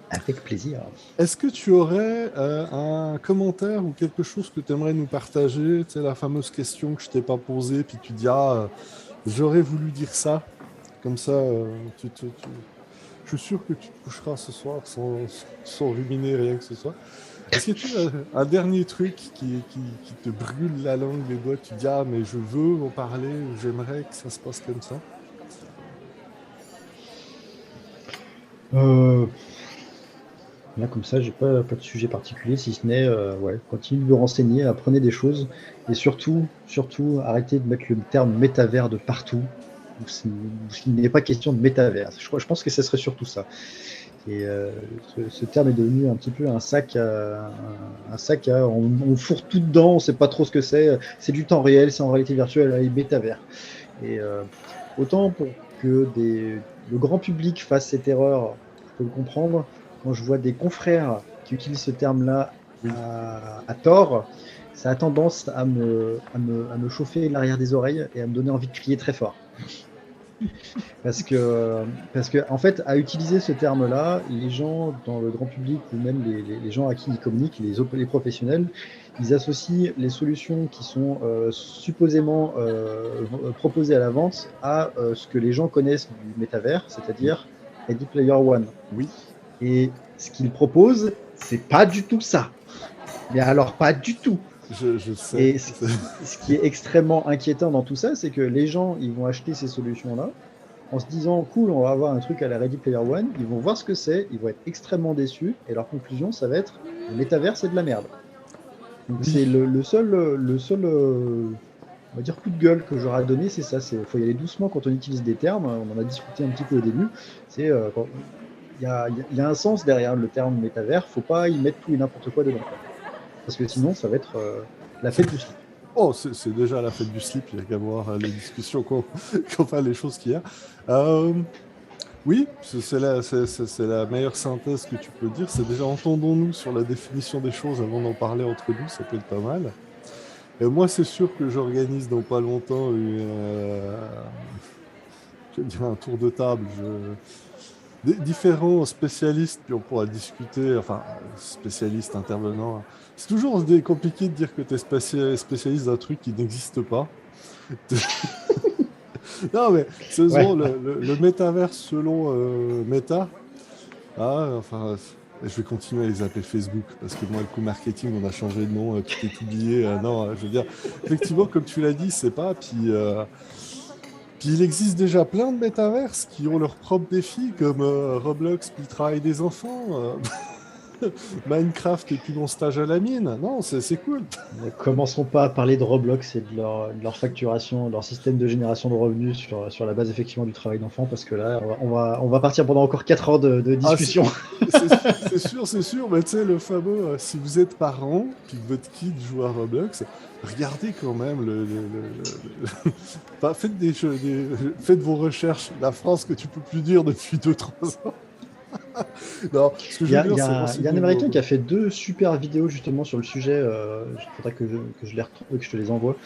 Avec plaisir. Est-ce que tu aurais un commentaire ou quelque chose que tu aimerais nous partager? Tu sais, la fameuse question que je t'ai pas posée, puis tu dis, ah, j'aurais voulu dire ça. Comme ça, je suis sûr que tu te coucheras ce soir sans ruminer rien que ce soit. Est-ce que tu as un dernier truc qui te brûle la langue, les doigts, tu dis, ah, mais je veux en parler, ou j'aimerais que ça se passe comme ça? Euh, Là, comme ça, j'ai pas de sujet particulier, si ce n'est, ouais, continuez de vous renseigner, apprenez des choses, et surtout, arrêtez de mettre le terme métavers de partout, il n'est pas question de métavers. Je pense que ce serait surtout ça. Et ce terme est devenu un petit peu un sac à on fourre tout dedans, on sait pas trop ce que c'est du temps réel, c'est en réalité virtuelle, allez, métavers. Et autant pour que le grand public fasse cette erreur, je peux le comprendre. Quand je vois des confrères qui utilisent ce terme-là Oui. à tort, ça a tendance à me chauffer l'arrière des oreilles et à me donner envie de crier très fort. Parce que, en fait, à utiliser ce terme-là, les gens dans le grand public ou même les gens à qui ils communiquent, les professionnels, ils associent les solutions qui sont supposément proposées à la vente à ce que les gens connaissent du métavers, Oui. c'est-à-dire Ready Player One. Oui. Et ce qu'ils proposent, c'est pas du tout ça. Mais alors, pas du tout. Je sais. Et ce qui est extrêmement inquiétant dans tout ça, c'est que les gens, ils vont acheter ces solutions-là en se disant cool, on va avoir un truc à la Ready Player One, ils vont voir ce que c'est, ils vont être extrêmement déçus, et leur conclusion, ça va être le métavers, c'est de la merde. Donc Oui. c'est le seul on va dire coup de gueule que j'aurais à donner, c'est ça. Il faut y aller doucement quand on utilise des termes. On en a discuté un petit peu au début. C'est il y a un sens derrière le terme métavers. Faut pas y mettre tout et n'importe quoi dedans, quoi. Parce que sinon, ça va être la fête du slip. Oh, c'est déjà la fête du slip, il n'y a qu'à voir les discussions enfin, les choses qu'il y a. Euh, oui, c'est la meilleure synthèse que tu peux dire. C'est déjà entendons-nous sur la définition des choses avant d'en parler entre nous, ça peut être pas mal. Et moi, c'est sûr que j'organise dans pas longtemps je vais dire un tour de table. Différents spécialistes, puis on pourra discuter, enfin, spécialistes, intervenants. C'est toujours compliqué de dire que tu es spécialiste d'un truc qui n'existe pas. Non, mais Ouais. sérieusement, le métaverse selon Meta, ah, enfin, je vais continuer à les appeler Facebook, parce que moi, le coup marketing, on a changé de nom, tout est oublié. Non, je veux dire, effectivement, comme tu l'as dit, c'est pas. Puis il existe déjà plein de métaverses qui ont leurs propres défis, comme Roblox, puis le travail des enfants, Minecraft et puis mon stage à la mine. Non, c'est cool. Ne commençons pas à parler de Roblox et de leur facturation, de leur système de génération de revenus sur la base effectivement du travail d'enfant, parce que là, on va partir pendant encore 4 heures de Ah, discussion. c'est sûr, mais tu sais, le fameux, si vous êtes parent, puis que votre kid joue à Roblox, regardez quand même enfin, faites vos recherches. La phrase que tu peux plus dire depuis 2 3 ans. Non, ce que je veux dire, c'est Il y a un renseignez-vous un Américain peu. qui a fait 2 super vidéos justement sur le sujet. Il faudra que je les retrouve et que je te les envoie.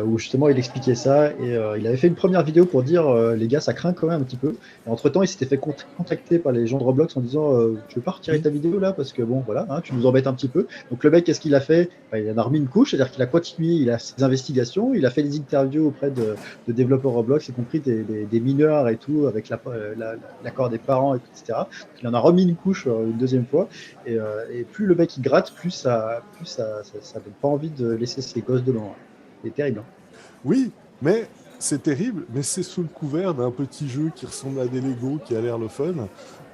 Où justement il expliquait ça. Et il avait fait une première vidéo pour dire les gars, ça craint quand même un petit peu. Et entre-temps, il s'était fait contacter par les gens de Roblox en disant tu veux pas retirer Oui, ta vidéo là parce que bon, voilà, hein, tu nous embêtes un petit peu. Donc le mec, qu'est-ce qu'il a fait? Il en a remis une couche, c'est-à-dire qu'il a continué, il a ses investigations, il a fait des interviews auprès de développeurs Roblox, y compris des mineurs et tout, avec l'accord des parents, etc. Il en a remis une couche une deuxième fois, et plus le mec il gratte, plus ça donne pas envie de laisser ses gosses dedans, hein. C'est terrible, hein. oui, mais c'est terrible, mais c'est sous le couvert d'un petit jeu qui ressemble à des Lego, qui a l'air le fun.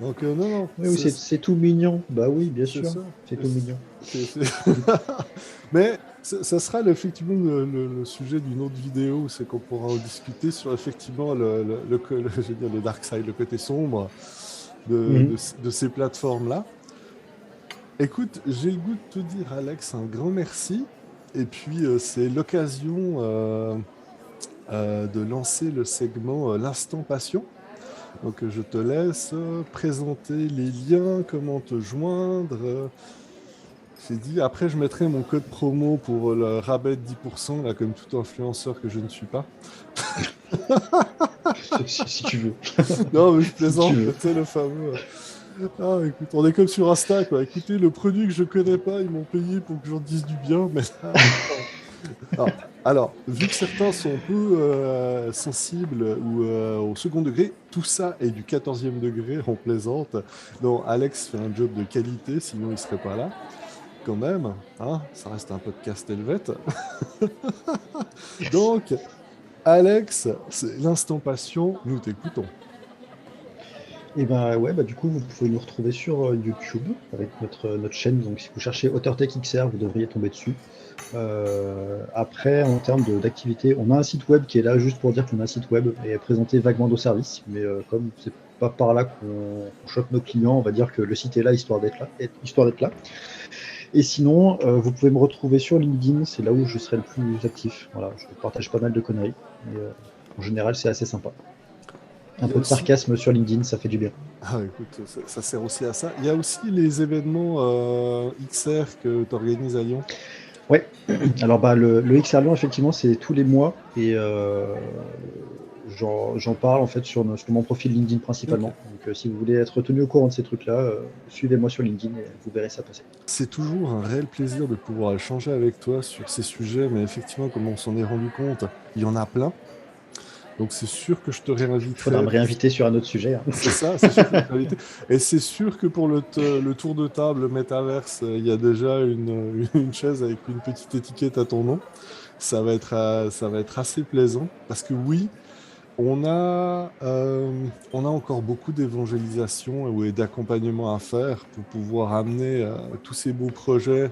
Donc, non, non, Oui, oui, c'est tout mignon. Bah oui, bien c'est sûr, ça. c'est tout mignon. C'est- Mais ça sera effectivement le sujet d'une autre vidéo, c'est qu'on pourra en discuter sur effectivement je veux dire, le dark side, le côté sombre Mhm. de ces plateformes-là. Écoute, j'ai le goût de te dire, Alex, un grand merci. Et puis, c'est l'occasion de lancer le segment L'Instant Passion. Donc, je te laisse présenter les liens, comment te joindre. J'ai dit, après, je mettrai mon code promo pour le rabais de 10%, là, comme tout influenceur que je ne suis pas. Si tu veux. Non, mais je Si tu plaisante, veux. tu sais, le fameux. Ah, écoute, on est comme sur Insta, quoi. Écoutez, le produit que je connais pas, ils m'ont payé pour que j'en dise du bien, mais là, non. Alors, vu que certains sont un peu sensibles ou au second degré, tout ça est du 14e degré, on plaisante. Non, Alex fait un job de qualité, sinon il serait pas là. Quand même, hein, ça reste un podcast helvète. Yes. Donc, Alex, c'est l'instant passion, nous t'écoutons. Et ben ouais, bah du coup, vous pouvez nous retrouver sur YouTube avec notre chaîne. Donc, si vous cherchez AuthorTech XR, vous devriez tomber dessus. Après, en termes d'activité, on a un site web qui est là juste pour dire qu'on a un site web et présenter vaguement nos services. Mais comme c'est pas par là qu'on chope nos clients, on va dire que le site est là histoire d'être là. Histoire d'être là. Et sinon, vous pouvez me retrouver sur LinkedIn, c'est là où je serai le plus actif. Voilà, je partage pas mal de conneries. Mais, en général, c'est assez sympa. Un Il y a peu de aussi, sarcasme sur LinkedIn, ça fait du bien. ah, écoute, ça sert aussi à ça. Il y a aussi les événements XR que tu organises à Lyon. Ouais, alors bah, le XR Lyon, effectivement, c'est tous les mois et j'en parle en fait sur mon profil LinkedIn Ok. principalement. Donc si vous voulez être tenu au courant de ces trucs-là, suivez-moi sur LinkedIn et vous verrez ça passer. C'est toujours un réel plaisir de pouvoir échanger avec toi sur ces sujets, mais effectivement, comme on s'en est rendu compte, il y en a plein. Donc c'est sûr que je te Il faudra réinviterai. me réinviter sur un autre sujet, hein. C'est ça, c'est sûr que je vais t'inviter. Et c'est sûr que pour le tour de table, le métaverse, il y a déjà une chaise avec une petite étiquette à ton nom. Ça va être assez plaisant parce que oui, on a encore beaucoup d'évangélisation et d'accompagnement à faire pour pouvoir amener tous ces beaux projets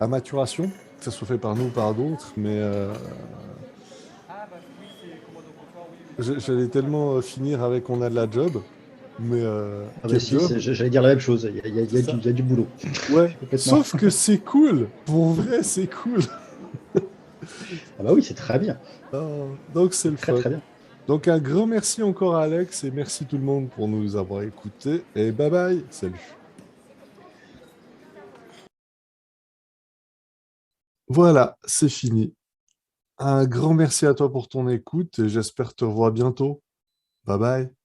à maturation, que ce soit fait par nous ou par d'autres. Mais j'allais tellement finir avec on a de la job, mais Ah bah quel si, job, j'allais dire la même chose, c'est ça. il y a du boulot. Ouais, Complètement. sauf que c'est cool, pour vrai, c'est cool. Ah bah oui, c'est très bien. Donc c'est C'est le très fun. très bien. Donc un grand merci encore à Alex et merci tout le monde pour nous avoir écoutés et bye bye, salut. Voilà, c'est fini. Un grand merci à toi pour ton écoute et j'espère te revoir bientôt. Bye bye.